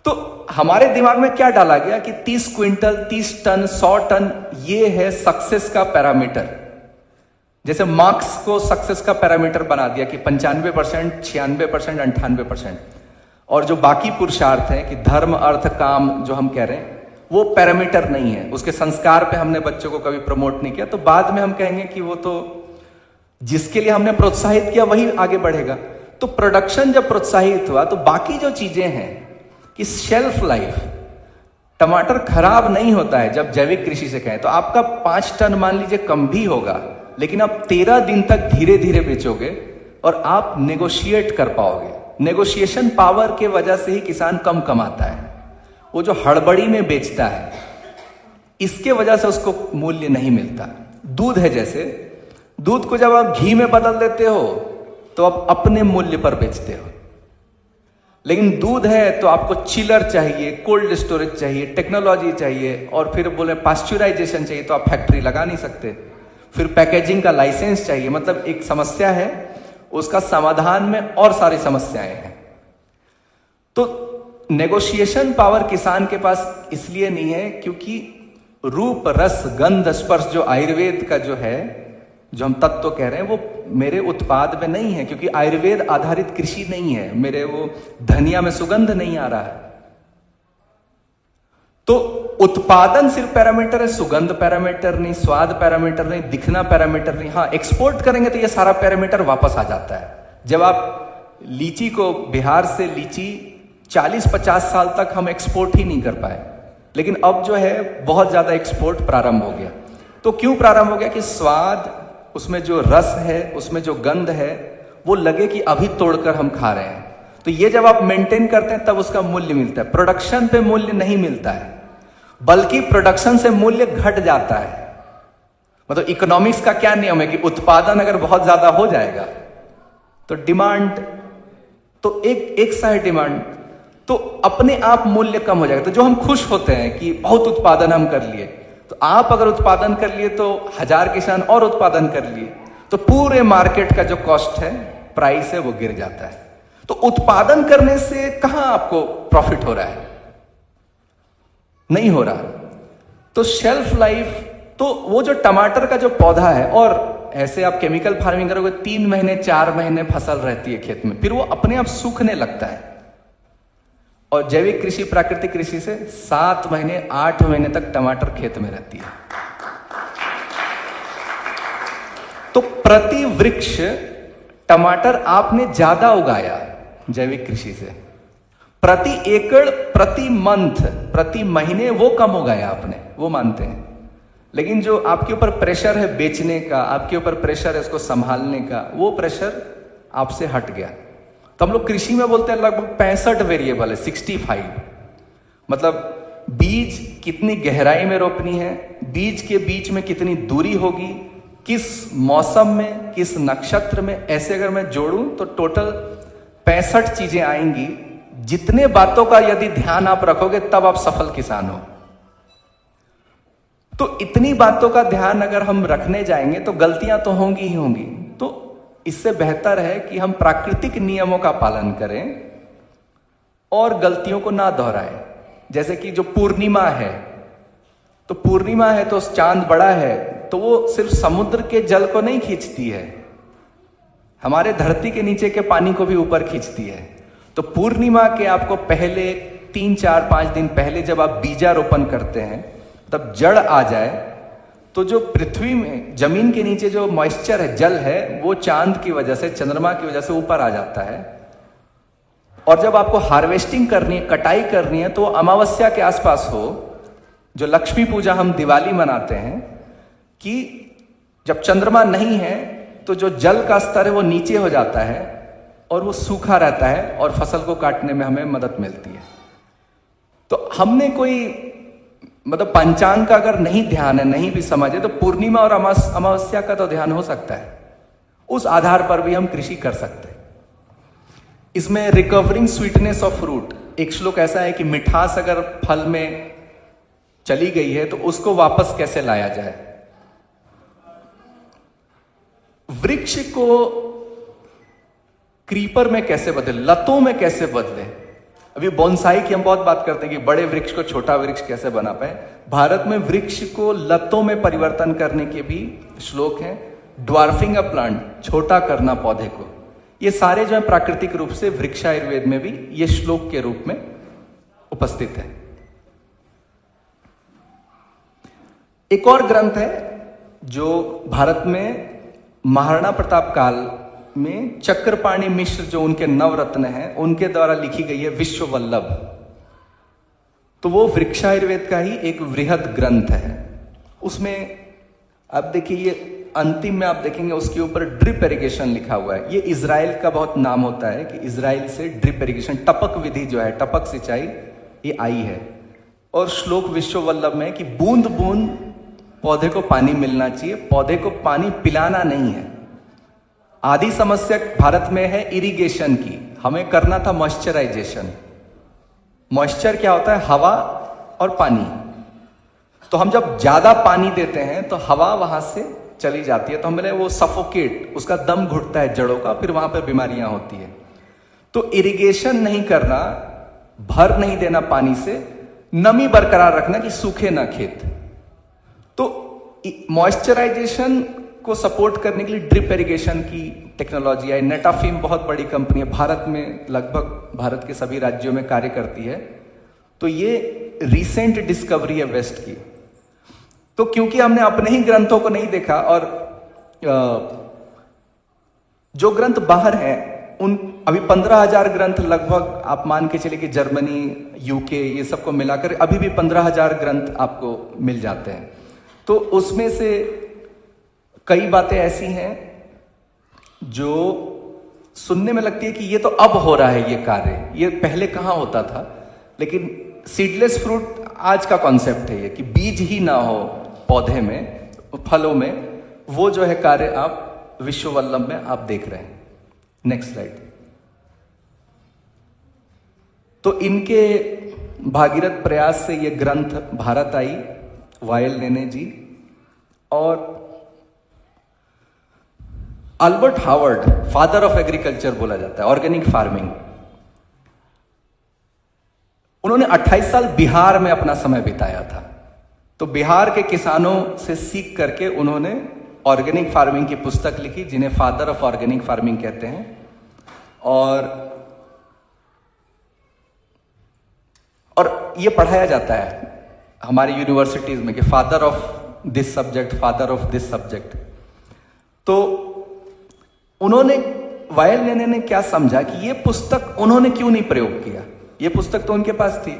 तो हमारे दिमाग में क्या डाला गया कि 30 क्विंटल, 30 टन, 100 टन, ये है सक्सेस का पैरामीटर। जैसे मार्क्स को सक्सेस का पैरामीटर बना दिया कि 95%, 96%, 98%, और जो बाकी पुरुषार्थ हैं कि धर्म, अर्थ, काम जो हम कह रहे हैं वो पैरामीटर नहीं है। उसके संस्कार पे हमने बच्चों को कभी प्रमोट नहीं किया, तो बाद में हम कहेंगे कि वो तो जिसके लिए हमने प्रोत्साहित किया वही आगे बढ़ेगा। तो प्रोडक्शन जब प्रोत्साहित हुआ तो बाकी जो चीजें हैं कि शेल्फ लाइफ, टमाटर खराब नहीं होता है जब जैविक कृषि से कहें तो आपका 5 टन मान लीजिए कम भी होगा, लेकिन आप 13 दिन तक धीरे धीरे बेचोगे और आप नेगोशिएट कर पाओगे। नेगोशिएशन पावर के वजह से ही किसान कम कमाता है। वो जो हड़बड़ी में बेचता है इसके वजह से उसको मूल्य नहीं मिलता। दूध है, जैसे दूध को जब आप घी में बदल देते हो तो आप अपने मूल्य पर बेचते हो, लेकिन दूध है तो आपको चिलर चाहिए, कोल्ड स्टोरेज चाहिए, टेक्नोलॉजी चाहिए, और फिर बोले पास्चुराइजेशन चाहिए तो आप फैक्ट्री लगा नहीं सकते, फिर पैकेजिंग का लाइसेंस चाहिए। मतलब एक समस्या है, उसका समाधान में और सारी समस्याएं हैं। तो नेगोशिएशन पावर किसान के पास इसलिए नहीं है क्योंकि रूप, रस, गंध, स्पर्श जो आयुर्वेद का जो है, जो हम तत्व कह रहे हैं, वो मेरे उत्पाद में नहीं है, क्योंकि आयुर्वेद आधारित कृषि नहीं है। मेरे वो धनिया में सुगंध नहीं आ रहा है। तो उत्पादन सिर्फ पैरामीटर है, सुगंध पैरामीटर नहीं, स्वाद पैरामीटर नहीं, दिखना पैरामीटर नहीं। हाँ, एक्सपोर्ट करेंगे तो ये सारा पैरामीटर वापस आ जाता है। जब आप लीची को, बिहार से लीची 40-50 साल तक हम एक्सपोर्ट ही नहीं कर पाए, लेकिन अब जो है बहुत ज्यादा एक्सपोर्ट प्रारंभ हो गया। तो क्यों प्रारंभ हो गया? कि स्वाद, उसमें जो रस है, उसमें जो गंध है, वो लगे कि अभी तोड़कर हम खा रहे हैं। तो ये जब आप मेंटेन करते हैं तब उसका मूल्य मिलता है। प्रोडक्शन पे मूल्य नहीं मिलता है, बल्कि प्रोडक्शन से मूल्य घट जाता है। मतलब इकोनॉमिक्स का क्या नियम है कि उत्पादन अगर बहुत ज्यादा हो जाएगा तो डिमांड, तो एक साइड डिमांड, तो अपने आप मूल्य कम हो जाएगा। तो जो हम खुश होते हैं कि बहुत उत्पादन हम कर लिए, तो आप अगर उत्पादन कर लिए तो 1000 किसान और उत्पादन कर लिए, तो पूरे मार्केट का जो कॉस्ट है, प्राइस है, वो गिर जाता है। तो उत्पादन करने से कहां आपको प्रॉफिट हो रहा है? नहीं हो रहा। तो शेल्फ लाइफ, तो वो जो टमाटर का जो पौधा है, और ऐसे आप केमिकल फार्मिंग करोगे 3 महीने 4 महीने फसल रहती है खेत में, फिर वो अपने आप सूखने लगता है। और जैविक कृषि, प्राकृतिक कृषि से 7 महीने 8 महीने तक टमाटर खेत में रहती है। तो प्रति वृक्ष टमाटर आपने ज्यादा उगाया जैविक कृषि से, प्रति एकड़, प्रति मंथ, प्रति महीने वो कम उगाया आपने, वो मानते हैं। लेकिन जो आपके ऊपर प्रेशर है बेचने का, आपके ऊपर प्रेशर है इसको संभालने का, वो प्रेशर आपसे हट गया। तो हम लोग कृषि में बोलते हैं लगभग 65 वेरिएबल है, 65। मतलब बीज कितनी गहराई में रोपनी है, बीज के बीच में कितनी दूरी होगी, किस मौसम में, किस नक्षत्र में, ऐसे अगर मैं जोड़ूं तो टोटल 65 चीजें आएंगी। जितने बातों का यदि ध्यान आप रखोगे तब आप सफल किसान हो। तो इतनी बातों का ध्यान अगर हम रखने जाएंगे तो गलतियां तो होंगी ही होंगी। तो इससे बेहतर है कि हम प्राकृतिक नियमों का पालन करें और गलतियों को ना दोहराएं। जैसे कि जो पूर्णिमा है, तो पूर्णिमा है तो चांद बड़ा है, तो वो सिर्फ समुद्र के जल को नहीं खींचती है, हमारे धरती के नीचे के पानी को भी ऊपर खींचती है। तो पूर्णिमा के आपको पहले 3, 4, 5 दिन पहले जब आप बीजारोपण करते हैं तब जड़ आ जाए, तो जो पृथ्वी में, जमीन के नीचे जो मॉइस्चर है, जल है, वो चांद की वजह से, चंद्रमा की वजह से ऊपर आ जाता है। और जब आपको हार्वेस्टिंग करनी है, कटाई करनी है, तो अमावस्या के आसपास हो, जो लक्ष्मी पूजा हम दिवाली मनाते हैं, कि जब चंद्रमा नहीं है तो जो जल का स्तर है वो नीचे हो जाता है और वो सूखा रहता है और फसल को काटने में हमें मदद मिलती है। तो हमने कोई मतलब पंचांग का अगर नहीं ध्यान है, नहीं भी समझे, तो पूर्णिमा और अमावस्या का तो ध्यान हो सकता है। उस आधार पर भी हम कृषि कर सकते हैं। इसमें रिकवरिंग स्वीटनेस ऑफ फ्रूट, एक श्लोक ऐसा है कि मिठास अगर फल में चली गई है तो उसको वापस कैसे लाया जाए। वृक्ष को क्रीपर में कैसे बदले, लतों में कैसे बदले। अभी बोनसाई की हम बहुत बात करते हैं कि बड़े वृक्ष को छोटा वृक्ष कैसे बना पाए। भारत में वृक्ष को लतों में परिवर्तन करने के भी श्लोक हैं। ड्वार्फिंग अ प्लांट, छोटा करना पौधे को, ये सारे जो है प्राकृतिक रूप से वृक्ष आयुर्वेद में भी ये श्लोक के रूप में उपस्थित है। एक और ग्रंथ है जो भारत में महाराणा प्रताप काल में चक्रपाणी मिश्र, जो उनके नवरत्न हैं, उनके द्वारा लिखी गई है, विश्व वल्लभ। तो वो वृक्षायुर्वेद का ही एक वृहद ग्रंथ है। उसमें आप देखिए, ये अंतिम में आप देखेंगे उसके ऊपर ड्रिप इरिगेशन लिखा हुआ है। ये इजराइल का बहुत नाम होता है कि इजराइल से ड्रिप इरिगेशन, टपक विधि जो है, टपक सिंचाई, ये आई है। और श्लोक विश्व वल्लभ में कि बूंद बूंद पौधे को पानी मिलना चाहिए, पौधे को पानी पिलाना नहीं है। आदि समस्या भारत में है इरिगेशन की, हमें करना था मॉइस्चराइजेशन। मॉइस्चर क्या होता है? हवा और पानी। तो हम जब ज्यादा पानी देते हैं तो हवा वहां से चली जाती है, तो हमें वो सफोकेट, उसका दम घुटता है जड़ों का, फिर वहां पर बीमारियां होती है। तो इरिगेशन नहीं करना, भर नहीं देना पानी से, नमी बरकरार रखना कि सूखे ना खेत। तो मॉइस्चराइजेशन को सपोर्ट करने के लिए ड्रिप इरिगेशन की टेक्नोलॉजी है। नेटाफिम बहुत बड़ी कंपनी है, भारत में लगभग भारत के सभी राज्यों में कार्य करती है। तो ये रिसेंट डिस्कवरी है वेस्ट की। तो क्योंकि हमने अपने ही ग्रंथों को नहीं देखा, और जो ग्रंथ बाहर हैं उन अभी 15,000 ग्रंथ लगभग आप मान के चलिए कि जर्मनी, यूके, ये सबको मिलाकर अभी भी 15,000 ग्रंथ आपको मिल जाते हैं। तो उसमें से कई बातें ऐसी हैं जो सुनने में लगती है कि ये तो अब हो रहा है ये कार्य, ये पहले कहां होता था। लेकिन सीडलेस फ्रूट आज का कॉन्सेप्ट है ये, कि बीज ही ना हो पौधे में, फलों में, वो जो है कार्य आप विश्व वल्लभ में आप देख रहे हैं। Next slide. तो इनके भागीरथ प्रयास से ये ग्रंथ भारत आई, वायल नेने जी। और Albert Howard, father of agriculture बोला जाता है, ऑर्गेनिक फार्मिंग। उन्होंने 28 साल बिहार में अपना समय बिताया था। तो बिहार के किसानों से सीख करके उन्होंने ऑर्गेनिक फार्मिंग की पुस्तक लिखी, जिन्हें फादर ऑफ ऑर्गेनिक फार्मिंग कहते हैं। और ये पढ़ाया जाता है हमारी यूनिवर्सिटीज में कि father of this subject, father of this subject. तो उन्होंने, वायल लेने ने क्या समझा कि ये पुस्तक उन्होंने क्यों नहीं प्रयोग किया, ये पुस्तक तो उनके पास थी,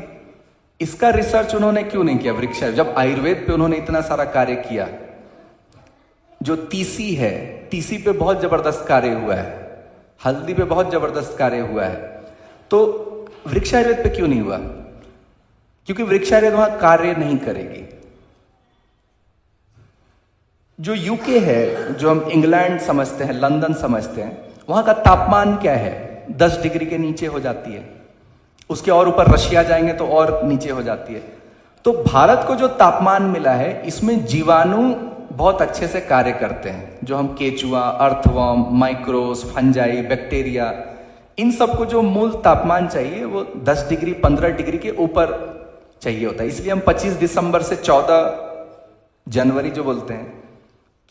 इसका रिसर्च उन्होंने क्यों नहीं किया वृक्ष, जब आयुर्वेद पे उन्होंने इतना सारा कार्य किया। जो तीसी है, तीसी पे बहुत जबरदस्त कार्य हुआ है, हल्दी पे बहुत जबरदस्त कार्य हुआ है, तो वृक्ष आयुर्वेद पे क्यों नहीं हुआ? क्योंकि वृक्ष आयुर्वेद वहां कार्य नहीं करेगी। जो यूके है, जो हम इंग्लैंड समझते हैं, लंदन समझते हैं, वहां का तापमान क्या है? 10 डिग्री के नीचे हो जाती है। उसके और ऊपर रशिया जाएंगे तो और नीचे हो जाती है। तो भारत को जो तापमान मिला है, इसमें जीवाणु बहुत अच्छे से कार्य करते हैं। जो हम केचुआ, अर्थवर्म, माइक्रोस, फंजाई, बैक्टीरिया, इन सबको जो मूल तापमान चाहिए वो 10 डिग्री 15 डिग्री के ऊपर चाहिए होता है। इसलिए हम 25 दिसंबर से 14 जनवरी जो बोलते हैं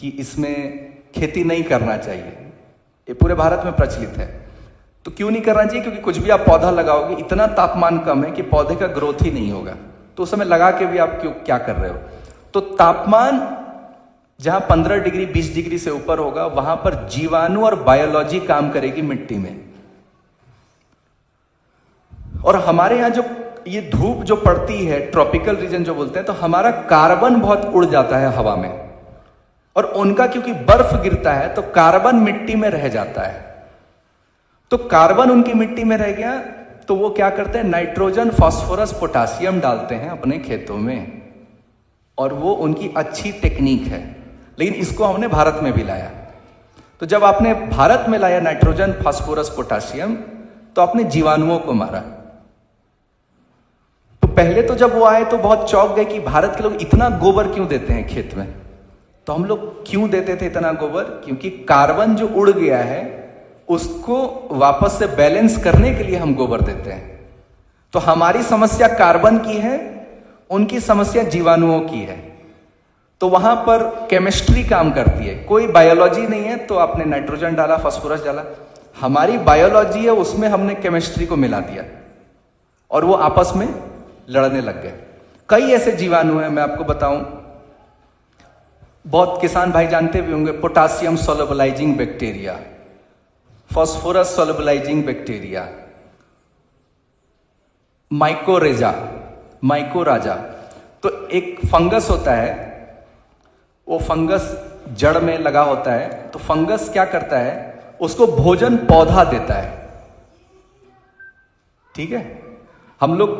कि इसमें खेती नहीं करना चाहिए, ये पूरे भारत में प्रचलित है। तो क्यों नहीं करना चाहिए? क्योंकि कुछ भी आप पौधा लगाओगे, इतना तापमान कम है कि पौधे का ग्रोथ ही नहीं होगा, तो उस समय लगा के भी आप क्यों क्या कर रहे हो? तो तापमान जहां 15 डिग्री 20 डिग्री से ऊपर होगा, वहां पर जीवाणु और बायोलॉजी काम करेगी मिट्टी में। और हमारे यहां जो ये धूप जो पड़ती है, ट्रॉपिकल रीजन जो बोलते हैं, तो हमारा कार्बन बहुत उड़ जाता है हवा में, और उनका क्योंकि बर्फ गिरता है तो कार्बन मिट्टी में रह जाता है। तो कार्बन उनकी मिट्टी में रह गया, तो वो क्या करते हैं? नाइट्रोजन, फास्फोरस, पोटासियम डालते हैं अपने खेतों में, और वो उनकी अच्छी टेक्निक है। लेकिन इसको हमने भारत में भी लाया। तो जब आपने भारत में लाया नाइट्रोजन, फास्फोरस, पोटासियम, तो आपने जीवाणुओं को मारा। तो पहले तो जब वो आए तो बहुत चौंक गए कि भारत के लोग इतना गोबर क्यों देते हैं खेत में। तो हम लोग क्यों देते थे इतना गोबर? क्योंकि कार्बन जो उड़ गया है उसको वापस से बैलेंस करने के लिए हम गोबर देते हैं। तो हमारी समस्या कार्बन की है, उनकी समस्या जीवाणुओं की है। तो वहां पर केमिस्ट्री काम करती है, कोई बायोलॉजी नहीं है, तो आपने नाइट्रोजन डाला, फास्फोरस डाला। हमारी बायोलॉजी है, उसमें हमने केमिस्ट्री को मिला दिया, और वो आपस में लड़ने लग गए। कई ऐसे जीवाणु हैं, मैं आपको बताऊं, बहुत किसान भाई जानते भी होंगे, potassium solubilizing bacteria, phosphorus solubilizing bacteria, mycorrhiza. तो एक फंगस होता है, वो फंगस जड़ में लगा होता है। तो फंगस क्या करता है? उसको भोजन पौधा देता है। ठीक है, हम लोग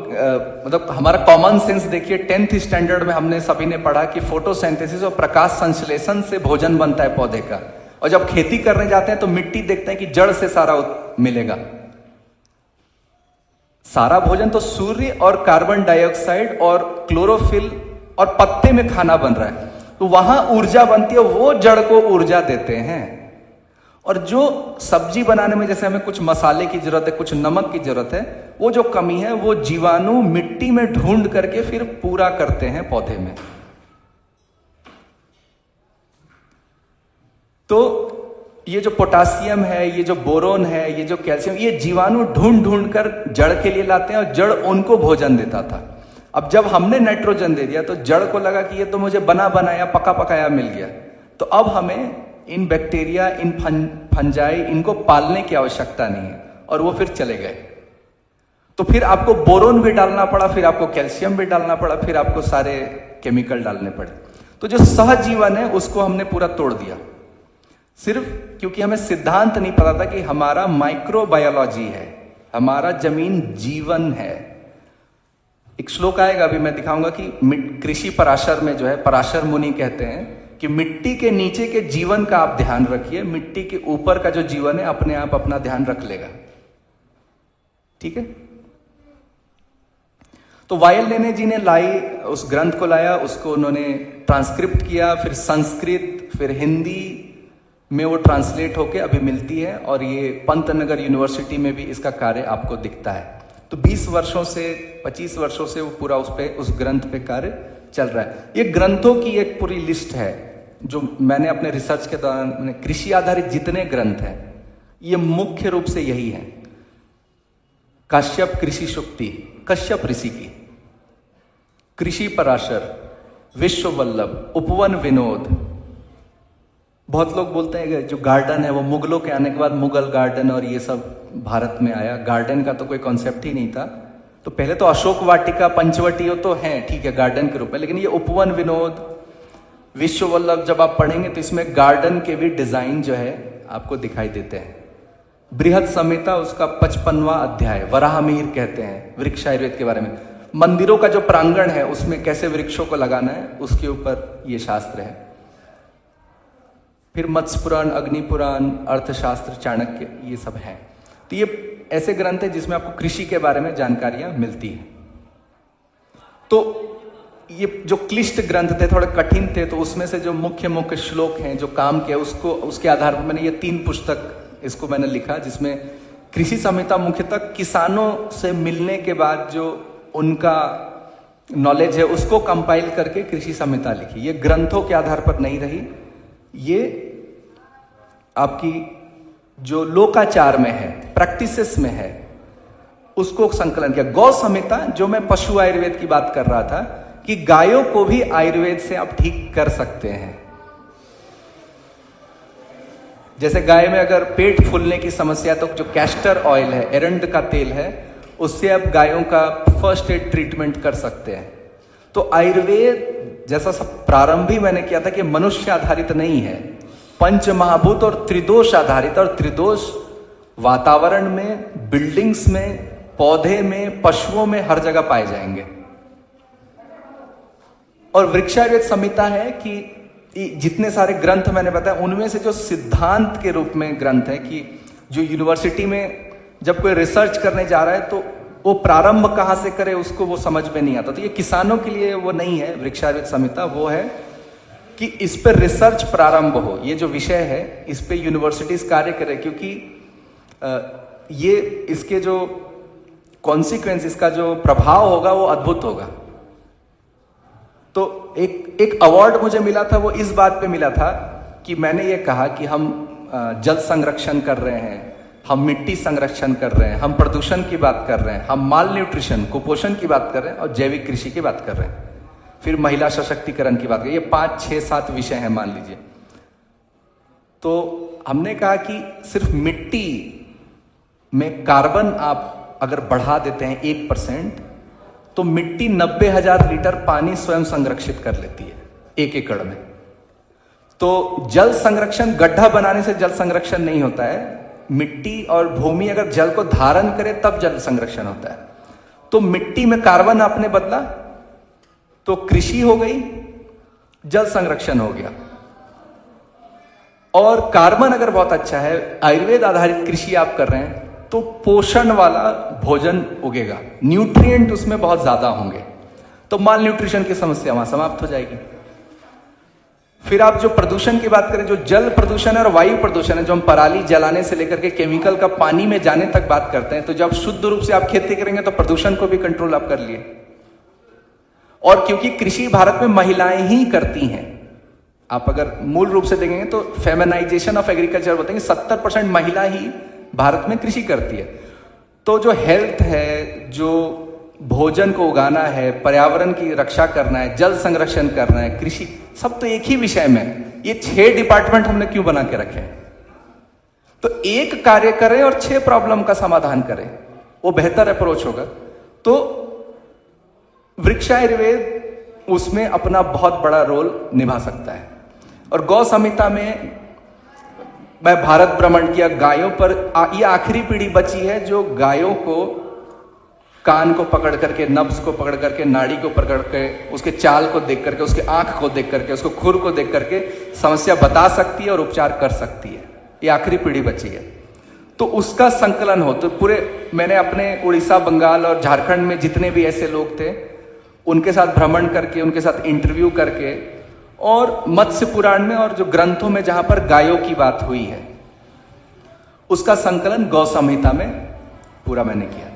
मतलब हमारा कॉमन सेंस देखिए, 10th स्टैंडर्ड में हमने सभी ने पढ़ा कि फोटोसिंथेसिस और प्रकाश संश्लेषण से भोजन बनता है पौधे का। और जब खेती करने जाते हैं तो मिट्टी देखते हैं कि जड़ से सारा मिलेगा। सारा भोजन तो सूर्य और कार्बन डाइऑक्साइड और क्लोरोफिल और पत्ते में खाना बन रहा है, तो वहां ऊर्जा बनती है, वो जड़ को ऊर्जा देते हैं। और जो सब्जी बनाने में जैसे हमें कुछ मसाले की जरूरत है, कुछ नमक की जरूरत है, वो जो कमी है वो जीवाणु मिट्टी में ढूंढ करके फिर पूरा करते हैं पौधे में। तो ये जो पोटासियम है, ये जो बोरोन है, ये जो कैल्शियम, ये जीवाणु ढूंढ ढूंढ कर जड़ के लिए लाते हैं, और जड़ उनको भोजन देता था। अब जब हमने नाइट्रोजन दे दिया तो जड़ को लगा कि ये तो मुझे बना बनाया, पका पकाया मिल गया, तो अब हमें इन बैक्टीरिया, इन फंजाई, इनको पालने की आवश्यकता नहीं है, और वो फिर चले गए। तो फिर आपको बोरोन भी डालना पड़ा, फिर आपको कैल्शियम भी डालना पड़ा, फिर आपको सारे केमिकल डालने पड़े। तो जो सहजीवन है उसको हमने पूरा तोड़ दिया, सिर्फ क्योंकि हमें सिद्धांत नहीं पता था कि हमारा माइक्रोबायोलॉजी है, हमारा जमीन जीवन है। एक श्लोक आएगा, अभी मैं दिखाऊंगा कि कृषि पराशर में जो है, पराशर मुनि कहते हैं कि मिट्टी के नीचे के जीवन का आप ध्यान रखिए, मिट्टी के ऊपर का जो जीवन है अपने आप अपना ध्यान रख लेगा। ठीक है, तो वायल लेने जी ने उस ग्रंथ को लाया, उसको उन्होंने ट्रांसक्रिप्ट किया, फिर संस्कृत, फिर हिंदी में वो ट्रांसलेट होके अभी मिलती है, और ये पंतनगर यूनिवर्सिटी में भी इसका कार्य आपको दिखता है। तो 20 वर्षों से 25 वर्षों से वो पूरा उस ग्रंथ पे कार्य चल रहा है। ये ग्रंथों की एक पूरी लिस्ट है, जो मैंने अपने रिसर्च के दौरान कृषि आधारित जितने ग्रंथ हैं ये मुख्य रूप से यही है। काश्यप कृषि शुक्ति कश्यप ऋषि की, कृषि पराशर, विश्व वल्लभ, उपवन विनोद। बहुत लोग बोलते हैं कि जो गार्डन है वो मुगलों के आने के बाद मुगल गार्डन और ये सब भारत में आया। गार्डन का तो कोई कॉन्सेप्ट ही नहीं था। तो पहले तो अशोक वाटिका, पंचवटी तो हैं, ठीक है, गार्डन के रूप में, लेकिन ये उपवन विनोद, विश्व वल्लभ जब आप पढ़ेंगे तो इसमें गार्डन के भी डिजाइन जो है आपको दिखाई देते हैं। बृहद संहिता उसका 55वां अध्याय, वराहमिहिर कहते हैं वृक्ष आयुर्वेद के बारे में। मंदिरों का जो प्रांगण है उसमें कैसे वृक्षों को लगाना है उसके ऊपर ये शास्त्र है। फिर मत्स्य पुराण, अग्नि पुराण, अर्थशास्त्र, चाणक्य, ये सब है। तो ये ऐसे ग्रंथ है जिसमें आपको कृषि के बारे में जानकारियां मिलती है। तो ये जो क्लिष्ट ग्रंथ थे, थोड़े कठिन थे, तो उसमें से जो मुख्य मुख्य श्लोक हैं जो काम किया उसके आधार पर मैंने ये 3 पुस्तक इसको मैंने लिखा, जिसमें कृषि संहिता मुख्यतः किसानों से मिलने के बाद जो उनका नॉलेज है उसको कंपाइल करके कृषि संहिता लिखी। ये ग्रंथों के आधार पर नहीं रही, ये आपकी जो लोकाचार में है, प्रैक्टिसेस में है, उसको संकलन किया। गौ संहिता, जो मैं पशु आयुर्वेद की बात कर रहा था कि गायों को भी आयुर्वेद से आप ठीक कर सकते हैं। जैसे गाय में अगर पेट फूलने की समस्या, तो जो कैस्टर ऑयल है, एरंड का तेल है, उससे आप गायों का फर्स्ट एड ट्रीटमेंट कर सकते हैं। तो आयुर्वेद जैसा सब प्रारंभ ही मैंने किया था कि मनुष्य आधारित नहीं है, पंच महाभूत और त्रिदोष आधारित। और त्रिदोष वातावरण में, बिल्डिंग्स में, पौधे में, पशुओं में, हर जगह पाए जाएंगे। और वृक्षायुर्वेद संहिता है कि जितने सारे ग्रंथ मैंने बताया उनमें से जो सिद्धांत के रूप में ग्रंथ है कि जो यूनिवर्सिटी में जब कोई रिसर्च करने जा रहा है तो वो प्रारंभ कहां से करे उसको वो समझ में नहीं आता। तो ये किसानों के लिए वो नहीं है वृक्षायुर्वेद संहिता, वो है कि इस पर रिसर्च प्रारंभ हो। ये जो विषय है इस पे यूनिवर्सिटीज कार्य करें, क्योंकि ये इसके जो कॉन्सिक्वेंस, इसका जो प्रभाव होगा वो अद्भुत होगा। तो एक अवार्ड मुझे मिला था, वो इस बात पे मिला था कि मैंने ये कहा कि हम जल संरक्षण कर रहे हैं, हम मिट्टी संरक्षण कर रहे हैं, हम प्रदूषण की बात कर रहे हैं, हम माल न्यूट्रिशन, कुपोषण की बात कर रहे हैं और जैविक कृषि की बात कर रहे हैं, फिर महिला सशक्तिकरण की बात कर रहे हैं। ये 5, 6, 7 विषय हैं मान लीजिए। तो हमने कहा कि सिर्फ मिट्टी में कार्बन आप अगर बढ़ा देते हैं 1%, तो मिट्टी 90,000 लीटर पानी स्वयं संरक्षित कर लेती है 1 एकड़ में। तो जल संरक्षण गड्ढा बनाने से जल संरक्षण नहीं होता है। मिट्टी और भूमि अगर जल को धारण करे तब जल संरक्षण होता है। तो मिट्टी में कार्बन आपने बदला तो कृषि हो गई, जल संरक्षण हो गया। और कार्बन अगर बहुत अच्छा है, आयुर्वेद आधारित कृषि आप कर रहे हैं, तो पोषण वाला भोजन उगेगा, न्यूट्रिएंट उसमें बहुत ज्यादा होंगे, तो माल न्यूट्रिशन की समस्या वहां समाप्त हो जाएगी। फिर आप जो प्रदूषण की बात करें, जो जल प्रदूषण और वायु प्रदूषण है, जो हम पराली जलाने से लेकर के केमिकल का पानी में जाने तक बात करते हैं, तो जब शुद्ध रूप से आप खेती करेंगे तो प्रदूषण को भी कंट्रोल आप कर लिए। और क्योंकि कृषि भारत में महिलाएं ही करती हैं, आप अगर मूल रूप से देखेंगे तो फेमिनाइजेशन ऑफ एग्रीकल्चर बोलते हैं कि 70% महिला ही भारत में कृषि करती है। तो जो हेल्थ है, जो भोजन को उगाना है, पर्यावरण की रक्षा करना है, जल संरक्षण करना है, कृषि, सब तो एक ही विषय में। ये 6 डिपार्टमेंट हमने क्यों बना के रखे? तो एक कार्य करें और 6 प्रॉब्लम का समाधान करें, वो बेहतर अप्रोच होगा। तो वृक्षायुर्वेद उसमें अपना बहुत बड़ा रोल निभा सकता है। और गौ संहिता में मैं भारत भ्रमण किया, गायों पर ये आखिरी पीढ़ी बची है जो गायों को कान को पकड़ करके, नब्ज को पकड़ करके, नाड़ी को पकड़ के, उसके चाल को देख करके, उसके आंख को देख करके, उसको खुर को देख करके समस्या बता सकती है और उपचार कर सकती है। ये आखिरी पीढ़ी बची है। तो उसका संकलन हो। तो पूरे मैंने अपने उड़ीसा, बंगाल और झारखंड में जितने भी ऐसे लोग थे उनके साथ भ्रमण करके, उनके साथ इंटरव्यू करके, और मत्स्य पुराण में और जो ग्रंथों में जहां पर गायों की बात हुई है उसका संकलन गौ संहिता में पूरा मैंने किया।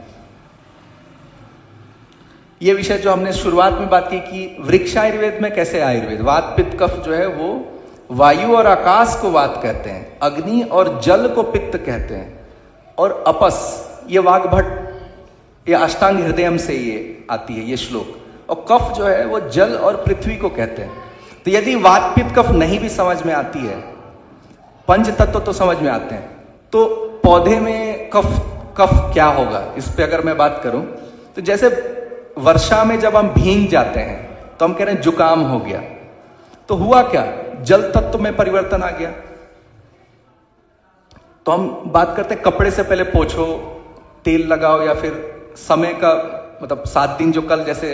ये विषय जो हमने शुरुआत में बात की कि वृक्षायुर्वेद में कैसे आयुर्वेद, वात पित्त कफ जो है वो वायु और आकाश को वात कहते हैं, अग्नि और जल को पित्त कहते हैं, और अपस ये वाग्भट, ये अष्टांग हृदयम से ये आती है ये श्लोक, और कफ जो है वो जल और पृथ्वी को कहते हैं। तो यदि वात पित्त कफ नहीं भी समझ में आती है, पंच तत्व तो समझ में आते हैं, तो पौधे में कफ क्या होगा, इस पे अगर मैं बात करूं तो जैसे वर्षा में जब हम भीग जाते हैं तो हम कह रहे हैं जुकाम हो गया, तो हुआ क्या, जल तत्व में परिवर्तन आ गया। तो हम बात करते हैं कपड़े से पहले पोंछो, तेल लगाओ, या फिर समय का मतलब 7 दिन, जो कल जैसे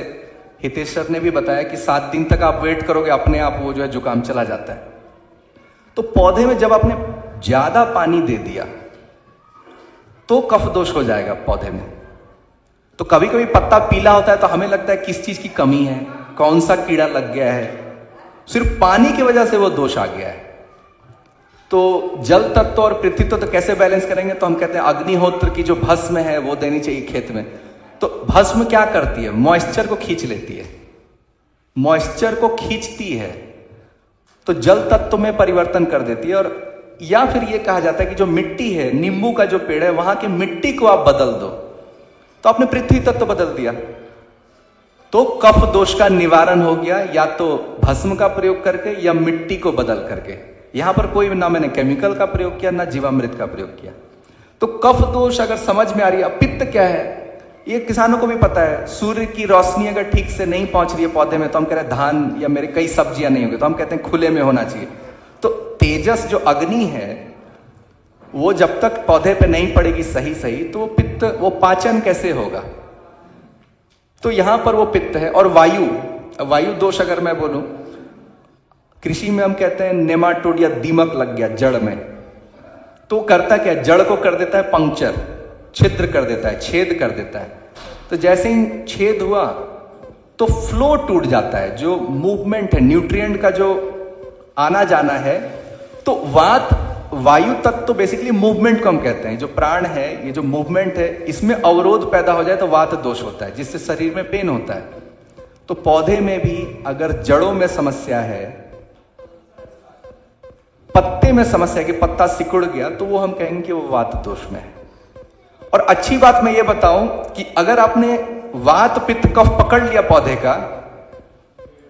हितेश सर ने भी बताया कि 7 दिन तक आप वेट करोगे, अपने आप वो जो है जुकाम चला जाता है। तो पौधे में जब आपने ज्यादा पानी दे दिया तो कफ दोष हो जाएगा पौधे में। तो कभी कभी पत्ता पीला होता है तो हमें लगता है किस चीज की कमी है, कौन सा कीड़ा लग गया है, सिर्फ पानी की वजह से वो दोष आ गया है। तो जल तत्व और पृथ्वी तत्व तो कैसे बैलेंस करेंगे, तो हम कहते हैं अग्निहोत्र की जो भस्म है वो देनी चाहिए खेत में। तो भस्म क्या करती है, मॉइस्चर को खींच लेती है, मॉइस्चर को खींचती है, तो जल तत्व में परिवर्तन कर देती है। और या फिर ये कहा जाता है कि जो मिट्टी है, नींबू का जो पेड़ है, वहां की मिट्टी को आप बदल दो, तो आपने पृथ्वी तत्व बदल दिया, तो कफ दोष का निवारण हो गया, या तो भस्म का प्रयोग करके या मिट्टी को बदल करके। यहां पर कोई ना मैंने केमिकल का प्रयोग किया ना जीवामृत का प्रयोग किया। तो कफ दोष अगर समझ में आ रही है। पित्त क्या है ये किसानों को भी पता है, सूर्य की रोशनी अगर ठीक से नहीं पहुंच रही है पौधे में तो हम कह रहे हैं धान या मेरे कई सब्जियां नहीं होगी, तो हम कहते हैं खुले में होना चाहिए। तो तेजस जो अग्नि है वो जब तक पौधे पे नहीं पड़ेगी सही सही, तो वो पित्त, वो पाचन कैसे होगा। तो यहां पर वो पित्त है। और वायु दोष अगर मैं बोलूं, कृषि में हम कहते हैं नेमाटोड या दीमक लग गया जड़ में, तो करता क्या, जड़ को कर देता है पंक्चर, छिद्र कर देता है, छेद कर देता है। तो जैसे ही छेद हुआ तो फ्लो टूट जाता है, जो मूवमेंट है, न्यूट्रिएंट का जो आना जाना है। तो वायु तत्व तो बेसिकली मूवमेंट को हम कहते हैं, जो प्राण है, ये जो मूवमेंट है, इसमें अवरोध पैदा हो जाए तो वात दोष होता है, जिससे शरीर में पेन होता है। तो पौधे में भी अगर जड़ों में समस्या है, पत्ते में समस्या है कि पत्ता सिकुड़ गया, तो वो हम कहेंगे कि वो वात दोष में है। और अच्छी बात मैं ये बताऊं कि अगर आपने वात पित्त कफ पकड़ लिया पौधे का,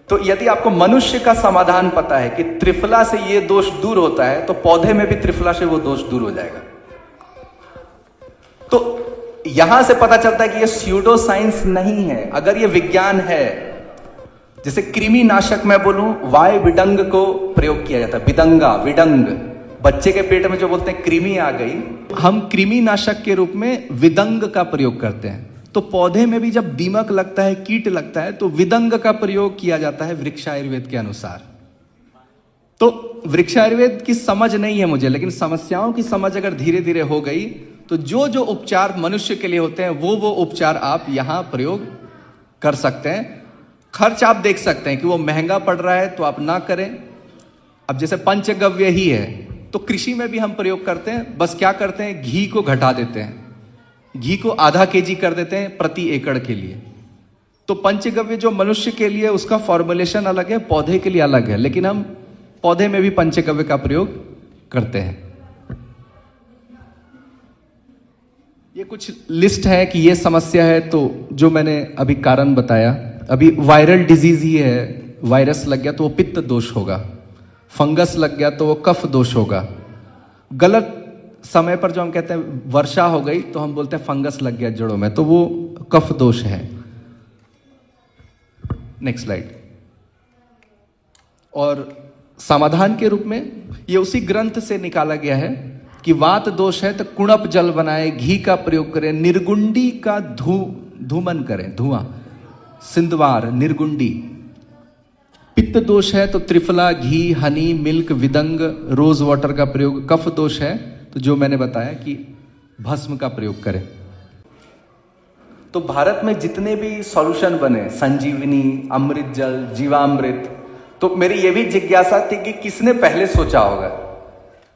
तो यदि आपको मनुष्य का समाधान पता है कि त्रिफला से ये दोष दूर होता है, तो पौधे में भी त्रिफला से वो दोष दूर हो जाएगा। तो यहां से पता चलता है कि ये स्यूडो साइंस नहीं है, अगर ये विज्ञान है। जैसे कृमि नाशक मैं बोलूं, वाय विडंग को प्रयोग किया जाता है, विडंग, बच्चे के पेट में जो बोलते हैं कृमि आ गई, हम कृमि नाशक के रूप में विदंग का प्रयोग करते हैं। तो पौधे में भी जब दीमक लगता है, कीट लगता है, तो विदंग का प्रयोग किया जाता है वृक्ष आयुर्वेद के अनुसार। तो वृक्ष आयुर्वेद की समझ नहीं है मुझे, लेकिन समस्याओं की समझ अगर धीरे धीरे हो गई तो जो जो उपचार मनुष्य के लिए होते हैं वो उपचार आप यहां प्रयोग कर सकते हैं। खर्च आप देख सकते हैं कि वो महंगा पड़ रहा है तो आप ना करें। अब जैसे पंचगव्य ही है, तो कृषि में भी हम प्रयोग करते हैं, बस क्या करते हैं, घी को घटा देते हैं, घी को आधा kg कर देते हैं प्रति एकड़ के लिए। तो पंचगव्य जो मनुष्य के लिए उसका फॉर्मुलेशन अलग है, पौधे के लिए अलग है, लेकिन हम पौधे में भी पंचगव्य का प्रयोग करते हैं। ये कुछ लिस्ट है कि ये समस्या है, तो जो मैंने अभी कारण बताया, अभी वायरल डिजीज ही है, वायरस लग गया तो वो पित्त दोष होगा, फंगस लग गया तो वो कफ दोष होगा, गलत समय पर जो हम कहते हैं वर्षा हो गई तो हम बोलते हैं फंगस लग गया जड़ों में, तो वो कफ दोष है। Next slide. और समाधान के रूप में ये उसी ग्रंथ से निकाला गया है कि वात दोष है तो कुणप जल बनाए, घी का प्रयोग करें, निर्गुंडी का धूमन करें, धुआं, सिंधवार, निर्गुंडी। पित्त दोष है तो त्रिफला, घी, हनी, मिल्क, विदंग, रोज वाटर का प्रयोग। कफ दोष है तो जो मैंने बताया कि भस्म का प्रयोग करें। तो भारत में जितने भी सॉल्यूशन बने, संजीवनी, अमृत जल, जीवामृत, तो मेरी ये भी जिज्ञासा थी कि किसने पहले सोचा होगा।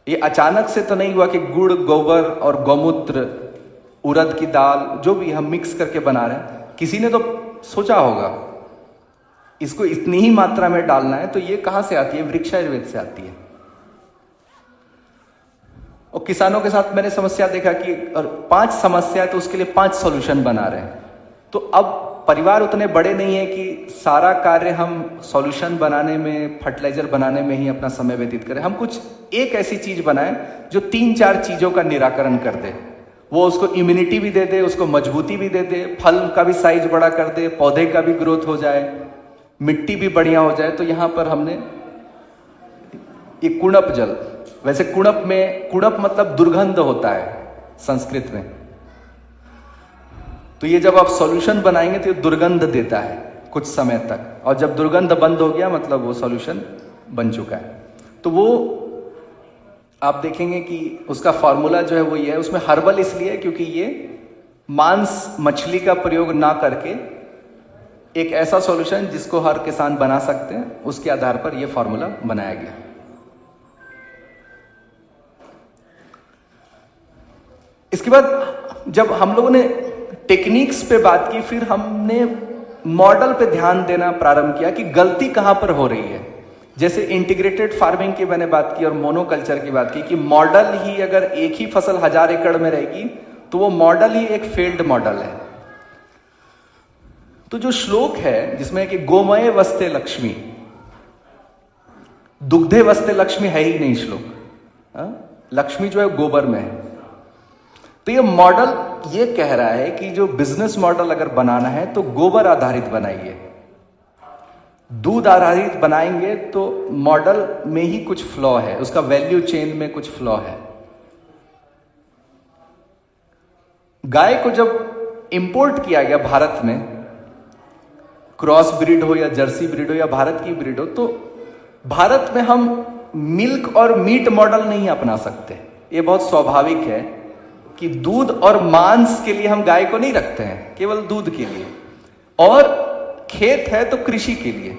ये अचानक से तो नहीं हुआ कि गुड़, गोबर और गौमूत्र, उड़द की दाल, जो भी हम मिक्स करके बना रहे हैं, किसी ने तो सोचा होगा। इसको इतनी ही मात्रा में डालना है, तो ये कहां से आती है? वृक्ष आयुर्वेद से आती है। और किसानों के साथ मैंने समस्या देखा कि 5 समस्या है तो उसके लिए 5 सॉल्यूशन बना रहे हैं। तो अब परिवार उतने बड़े नहीं है कि सारा कार्य हम सॉल्यूशन बनाने में, फर्टिलाइजर बनाने में ही अपना समय व्यतीत करें। हम कुछ एक ऐसी चीज बनाएं जो 3-4 चीजों का निराकरण कर दे। वो उसको इम्यूनिटी भी दे दे, उसको मजबूती भी दे दे, फल का भी साइज बड़ा कर दे, पौधे का भी ग्रोथ हो जाए, मिट्टी भी बढ़िया हो जाए। तो यहां पर हमने ये कुणप जल, वैसे कुणप में, कुणप मतलब दुर्गंध होता है संस्कृत में, तो ये जब आप सॉल्यूशन बनाएंगे तो ये दुर्गंध देता है कुछ समय तक, और जब दुर्गंध बंद हो गया मतलब वो सॉल्यूशन बन चुका है। तो वो आप देखेंगे कि उसका फॉर्मूला जो है वो ये है। उसमें हर्बल इसलिए क्योंकि ये मांस मछली का प्रयोग ना करके एक ऐसा सॉल्यूशन जिसको हर किसान बना सकते हैं, उसके आधार पर यह फॉर्मूला बनाया गया। इसके बाद जब हम लोगों ने टेक्निक्स पे बात की, फिर हमने मॉडल पे ध्यान देना प्रारंभ किया कि गलती कहां पर हो रही है। जैसे इंटीग्रेटेड फार्मिंग की मैंने बात की और मोनोकल्चर की बात की कि मॉडल ही अगर एक ही फसल 1000 एकड़ में रहेगी तो वो मॉडल ही एक फेल्ड मॉडल है। तो जो श्लोक है जिसमें कि गोमय वस्ते लक्ष्मी, दुग्धे वस्ते लक्ष्मी है ही नहीं श्लोक, लक्ष्मी जो है गोबर में है। तो ये मॉडल ये कह रहा है कि जो बिजनेस मॉडल अगर बनाना है तो गोबर आधारित बनाइए। दूध आधारित बनाएंगे तो मॉडल में ही कुछ फ्लॉ है, उसका वैल्यू चेन में कुछ फ्लॉ है। गाय को जब इंपोर्ट किया गया भारत में, क्रॉस ब्रीड हो या जर्सी ब्रीड हो या भारत की ब्रीड हो, तो भारत में हम मिल्क और मीट मॉडल नहीं अपना सकते। ये बहुत स्वाभाविक है कि दूध और मांस के लिए हम गाय को नहीं रखते हैं, केवल दूध के लिए, और खेत है तो कृषि के लिए।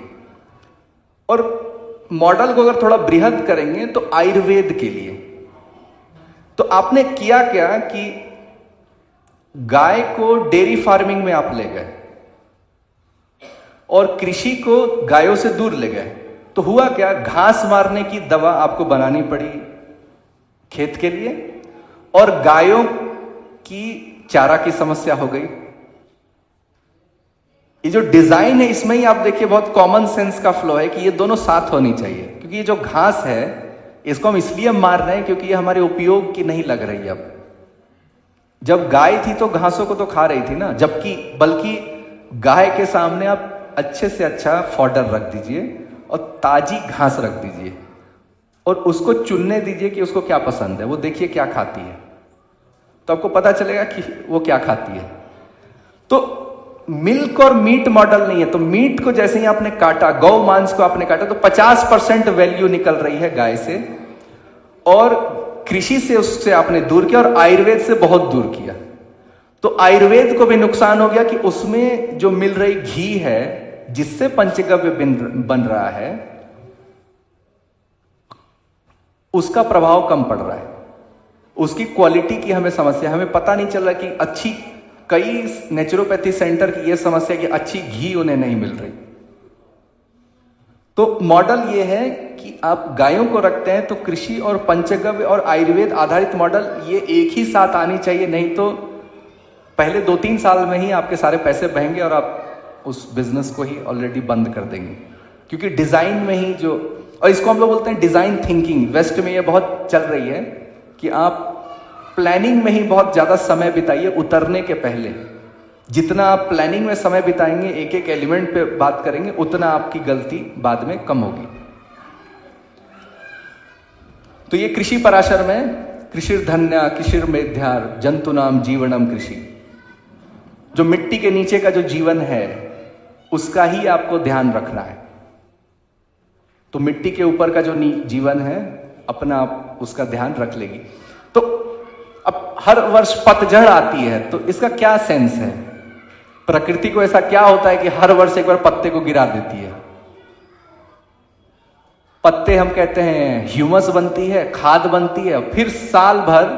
और मॉडल को अगर थोड़ा बृहद करेंगे तो आयुर्वेद के लिए। तो आपने किया क्या कि गाय को डेयरी फार्मिंग में आप ले गए और कृषि को गायों से दूर ले गए। तो हुआ क्या, घास मारने की दवा आपको बनानी पड़ी खेत के लिए, और गायों की चारा की समस्या हो गई। ये जो डिजाइन है इसमें ही आप देखिए बहुत कॉमन सेंस का फ्लो है कि ये दोनों साथ होनी चाहिए। क्योंकि ये जो घास है इसको हम इसलिए मार रहे हैं क्योंकि ये हमारे उपयोग की नहीं लग रही। अब जब गाय थी तो घासों को तो खा रही थी ना, जबकि बल्कि गाय के सामने आप अच्छे से अच्छा फॉडर रख दीजिए और ताजी घास रख दीजिए और उसको चुनने दीजिए कि उसको क्या पसंद है, वो देखिए क्या खाती है, तो आपको पता चलेगा कि वो क्या खाती है। तो मिल्क और मीट मॉडल नहीं है। तो मीट को जैसे ही आपने काटा, गौ मांस को आपने काटा, तो 50% वैल्यू निकल रही है गाय से, और कृषि से उससे आपने दूर किया और आयुर्वेद से बहुत दूर किया। तो आयुर्वेद को भी नुकसान हो गया कि उसमें जो मिल रही घी है जिससे पंचगव्य बन रहा है उसका प्रभाव कम पड़ रहा है, उसकी क्वालिटी की हमें समस्या, हमें पता नहीं चल रहा कि अच्छी, कई नेचुरोपैथी सेंटर की यह समस्या कि अच्छी घी उन्हें नहीं मिल रही। तो मॉडल यह है कि आप गायों को रखते हैं तो कृषि और पंचगव्य और आयुर्वेद आधारित मॉडल ये एक ही साथ आनी चाहिए, नहीं तो पहले 2-3 साल में ही आपके सारे पैसे बहेंगे और आप उस बिजनेस को ही ऑलरेडी बंद कर देंगे। क्योंकि डिजाइन में ही जो, और इसको हम लोग बोलते हैं डिजाइन थिंकिंग, वेस्ट में ये बहुत चल रही है कि आप प्लानिंग में ही बहुत ज्यादा समय बिताइए उतरने के पहले। जितना आप प्लानिंग में समय बिताएंगे, एक एक एलिमेंट पे बात करेंगे, उतना आपकी गलती बाद में कम होगी। तो ये कृषि पराशर में कृषिर्धन्या कृषिर्मेध्यार जंतुनाम जीवनम कृषि, जो मिट्टी के नीचे का जो जीवन है उसका ही आपको ध्यान रखना है। तो मिट्टी के ऊपर का जो जीवन है अपना आप उसका ध्यान रख लेगी। तो अब हर वर्ष पतझड़ आती है तो इसका क्या सेंस है? प्रकृति को ऐसा क्या होता है कि हर वर्ष एक बार पत्ते को गिरा देती है? पत्ते हम कहते हैं ह्यूमस बनती है, खाद बनती है, फिर साल भर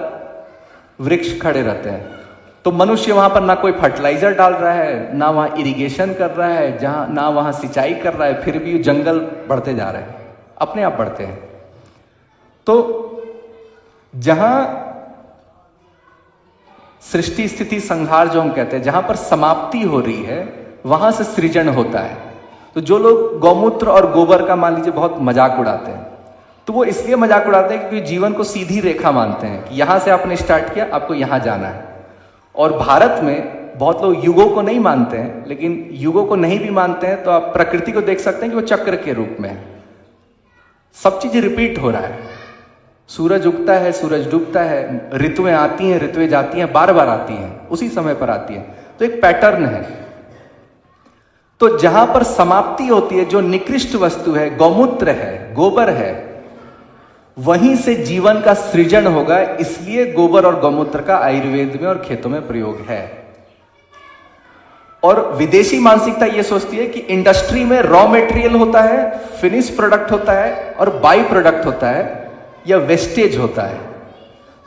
वृक्ष खड़े रहते हैं। तो मनुष्य वहां पर ना कोई फर्टिलाइजर डाल रहा है, ना वहां इरिगेशन कर रहा है, जहां ना वहां सिंचाई कर रहा है, फिर भी जंगल बढ़ते जा रहे हैं, अपने आप बढ़ते हैं। तो जहां सृष्टि स्थिति संहार जो हम कहते हैं, जहां पर समाप्ति हो रही है, वहां से सृजन होता है। तो जो लोग गौमूत्र और गोबर का मान लीजिए बहुत मजाक उड़ाते हैं, तो वो इसलिए मजाक उड़ाते हैं क्योंकि जीवन को सीधी रेखा मानते हैं कि यहां से आपने स्टार्ट किया, आपको यहां जाना है। और भारत में बहुत लोग युगों को नहीं मानते हैं, लेकिन युगों को नहीं भी मानते हैं तो आप प्रकृति को देख सकते हैं कि वो चक्र के रूप में है, सब चीज रिपीट हो रहा है। सूरज उगता है, सूरज डूबता है, ऋतुएं आती हैं, ऋतुएं जाती हैं, बार बार आती हैं, उसी समय पर आती हैं, तो एक पैटर्न है। तो जहां पर समाप्ति होती है, जो निकृष्ट वस्तु है, गौमूत्र है, गोबर है, वहीं से जीवन का सृजन होगा। इसलिए गोबर और गौमूत्र का आयुर्वेद में और खेतों में प्रयोग है। और विदेशी मानसिकता यह सोचती है कि इंडस्ट्री में रॉ मटेरियल होता है, फिनिश प्रोडक्ट होता है और बाई प्रोडक्ट होता है या वेस्टेज होता है।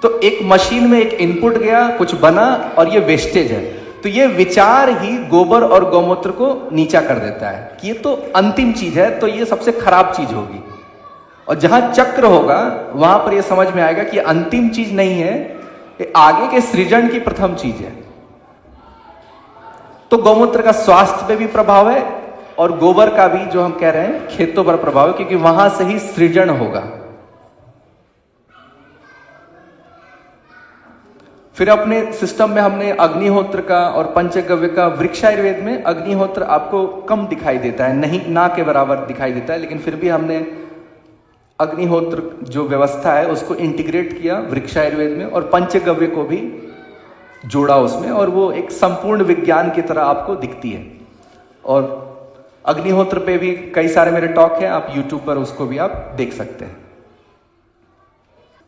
तो एक मशीन में एक इनपुट गया, कुछ बना और ये वेस्टेज है। तो ये विचार ही गोबर और गौमूत्र को नीचा कर देता है कि ये तो अंतिम चीज है, तो ये सबसे खराब चीज होगी। और जहां चक्र होगा वहां पर यह समझ में आएगा कि अंतिम चीज नहीं है, ये आगे के सृजन की प्रथम चीज है। तो गौमूत्र का स्वास्थ्य पे भी प्रभाव है और गोबर का भी, जो हम कह रहे हैं, खेतों पर प्रभाव है, क्योंकि वहां से ही सृजन होगा। फिर अपने सिस्टम में हमने अग्निहोत्र का और पंचगव्य का, वृक्ष आयुर्वेद में अग्निहोत्र आपको कम दिखाई देता है, नहीं ना के बराबर दिखाई देता है, लेकिन फिर भी हमने अग्निहोत्र जो व्यवस्था है उसको इंटीग्रेट किया वृक्ष आयुर्वेद में और पंचगव्य को भी जोड़ा उसमें, और वो एक संपूर्ण विज्ञान की तरह आपको दिखती है। और अग्निहोत्र पे भी कई सारे मेरे टॉक हैं, आप यूट्यूब पर उसको भी आप देख सकते हैं।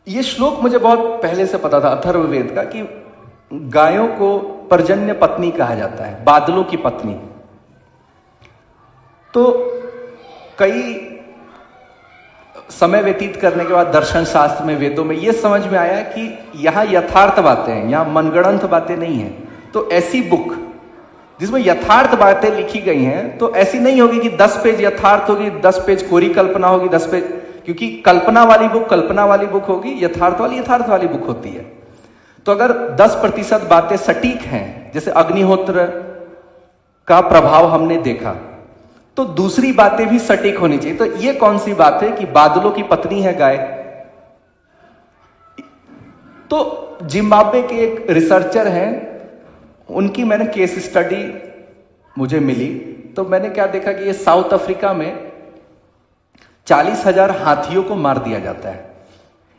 ये श्लोक मुझे बहुत पहले से पता था अथर्ववेद का, कि गायों को पर्जन्य पत्नी कहा जाता है, बादलों की पत्नी। तो कई समय व्यतीत करने के बाद दर्शन शास्त्र में, वेदों में यह समझ में आया कि यहां यथार्थ बातें हैं, यहां मनगढ़ंत बातें नहीं हैं। तो ऐसी बुक जिसमें यथार्थ बातें लिखी गई हैं, तो ऐसी नहीं होगी कि 10 पेज यथार्थ होगी, 10 पेज कोरी कल्पना होगी, 10 पेज, क्योंकि कल्पना वाली बुक कल्पना वाली बुक होगी, यथार्थ वाली बुक होती है। तो अगर 10% बातें सटीक हैं, जैसे अग्निहोत्र का प्रभाव हमने देखा, तो दूसरी बातें भी सटीक होनी चाहिए। तो ये कौन सी बात है कि बादलों की पत्नी है गाय। तो जिम्बाब्वे के एक रिसर्चर हैं, उनकी मैंने केस स्टडी मुझे मिली, तो मैंने क्या देखा कि ये साउथ अफ्रीका में 40,000 हाथियों को मार दिया जाता है,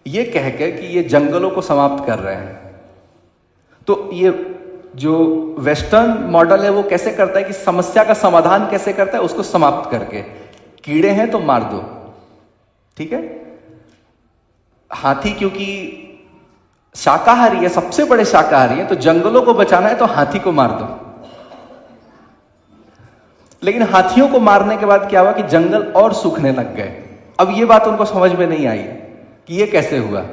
ये कह के कि ये जंगलों को समाप्त कर रहे हैं। तो ये जो वेस्टर्न मॉडल है वो कैसे करता है कि समस्या का समाधान कैसे करता है, उसको समाप्त करके, कीड़े हैं तो मार दो, ठीक है। हाथी क्योंकि शाकाहारी है, सबसे बड़े शाकाहारी है, तो जंगलों को बचाना है तो हाथी को मार दो। लेकिन हाथियों को मारने के बाद क्या हुआ कि जंगल और सूखने लग गए। अब ये बात उनको समझ में नहीं आई कि ये कैसे हुआ।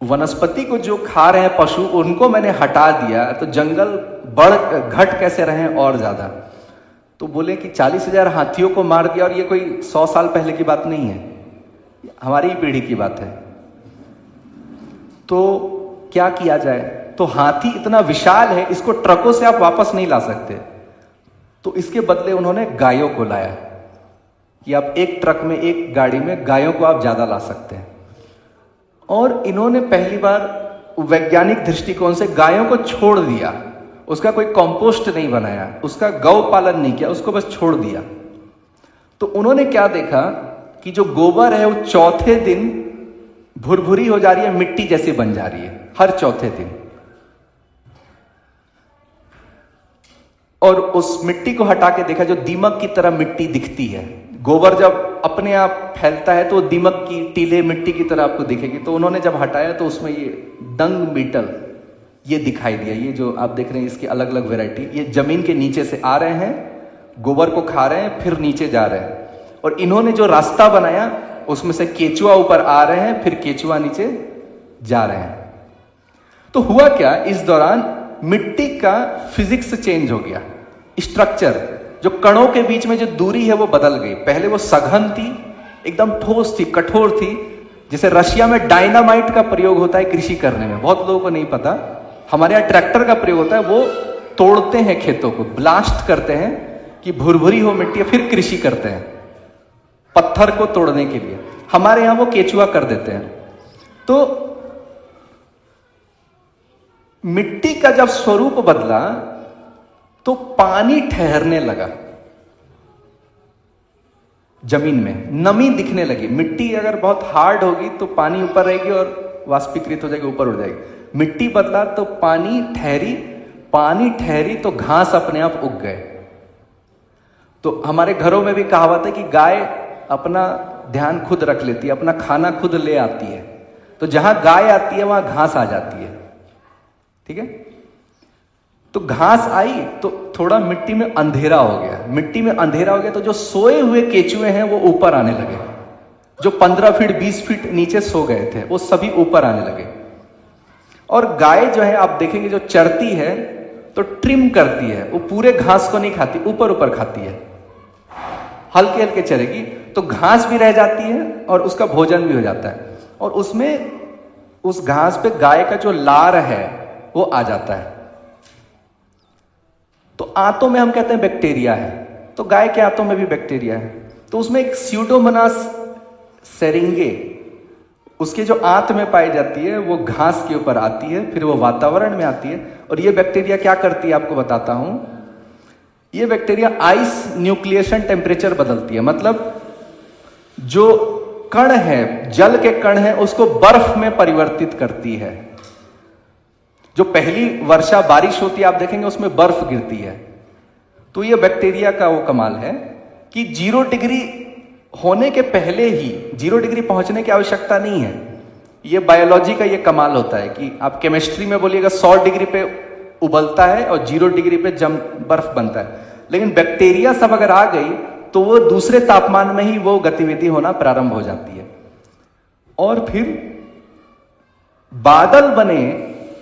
वनस्पति को जो खा रहे हैं पशु, उनको मैंने हटा दिया तो जंगल घट कैसे रहे और ज्यादा। तो बोले कि 40,000 हाथियों को मार दिया, और ये कोई 100 साल पहले की बात नहीं है, हमारी ही पीढ़ी की बात है। तो क्या किया जाए। तो हाथी इतना विशाल है, इसको ट्रकों से आप वापस नहीं ला सकते, तो इसके बदले उन्होंने गायों को लाया कि आप एक ट्रक में, एक गाड़ी में गायों को आप ज्यादा ला सकते हैं। और इन्होंने पहली बार वैज्ञानिक दृष्टिकोण से गायों को छोड़ दिया, उसका कोई कंपोस्ट नहीं बनाया, उसका गौ पालन नहीं किया, उसको बस छोड़ दिया। तो उन्होंने क्या देखा कि जो गोबर है वो चौथे दिन भुरभुरी हो जा रही है, मिट्टी जैसी बन जा रही है हर चौथे दिन। और उस मिट्टी को हटा के देखा, जो दीमक की तरह मिट्टी दिखती है। गोबर जब अपने आप फैलता है तो दीमक की टीले मिट्टी की तरह आपको दिखेगी। तो उन्होंने जब हटाया तो उसमें ये डंग बीटल ये दिखाई दिया। ये जो आप देख रहे हैं इसकी अलग अलग वैरायटी, ये जमीन के नीचे से आ रहे हैं, गोबर को खा रहे हैं, फिर नीचे जा रहे हैं। और इन्होंने जो रास्ता बनाया उसमें से केचुआ ऊपर आ रहे हैं, फिर केचुआ नीचे जा रहे हैं। तो हुआ क्या, इस दौरान मिट्टी का फिजिक्स चेंज हो गया, स्ट्रक्चर, जो कणों के बीच में जो दूरी है वो बदल गई। पहले वो सघन थी, एकदम ठोस थी, कठोर थी। जैसे रशिया में डायनामाइट का प्रयोग होता है कृषि करने में, बहुत लोगों को नहीं पता। हमारे यहाँ ट्रैक्टर का प्रयोग होता है, वो तोड़ते हैं खेतों को, ब्लास्ट करते हैं कि भुरभुरी हो मिट्टी, फिर कृषि करते हैं पत्थर को तोड़ने के लिए। हमारे यहां वो केचुआ कर देते हैं। तो मिट्टी का जब स्वरूप बदला तो पानी ठहरने लगा, जमीन में नमी दिखने लगी। मिट्टी अगर बहुत हार्ड होगी तो पानी ऊपर रहेगी और वाष्पीकृत हो जाएगी, ऊपर उड़ जाएगी। मिट्टी बदला तो पानी ठहरी तो घास अपने आप उग गए। तो हमारे घरों में भी कहावत है कि गाय अपना ध्यान खुद रख लेती है, अपना खाना खुद ले आती है। तो जहां गाय आती है वहां घास आ जाती है, ठीक है। तो घास आई तो थोड़ा मिट्टी में अंधेरा हो गया। मिट्टी में अंधेरा हो गया तो जो सोए हुए केचुए हैं वो ऊपर आने लगे। जो 15 फीट 20 फीट नीचे सो गए थे वो सभी ऊपर आने लगे। और गाय जो है आप देखेंगे जो चरती है तो ट्रिम करती है, वो पूरे घास को नहीं खाती, ऊपर ऊपर खाती है, हल्के हल्के चरेगी। तो घास भी रह जाती है और उसका भोजन भी हो जाता है। और उसमें उस घास पे गाय का जो लार है वो आ जाता है। तो आंतों में हम कहते हैं बैक्टीरिया है, तो गाय के आंतों में भी बैक्टीरिया है। तो उसमें एक स्यूडोमोनास सेरिंगे, उसके जो आंत में पाई जाती है वो घास के ऊपर आती है, फिर वो वातावरण में आती है। और ये बैक्टीरिया क्या करती है आपको बताता हूं। ये बैक्टीरिया आइस न्यूक्लिएशन टेम्परेचर बदलती है, मतलब जो कण है, जल के कण है, उसको बर्फ में परिवर्तित करती है। जो पहली वर्षा बारिश होती है आप देखेंगे उसमें बर्फ गिरती है। तो ये बैक्टीरिया का वो कमाल है कि 0 डिग्री होने के पहले ही, 0 डिग्री पहुंचने की आवश्यकता नहीं है। ये बायोलॉजी का ये कमाल होता है कि आप केमिस्ट्री में बोलिएगा 100 डिग्री पे उबलता है और 0 डिग्री पे बर्फ बनता है। लेकिन बैक्टीरिया सब अगर आ गई तो वो दूसरे तापमान में ही वो गतिविधि होना प्रारंभ हो जाती है। और फिर बादल बने,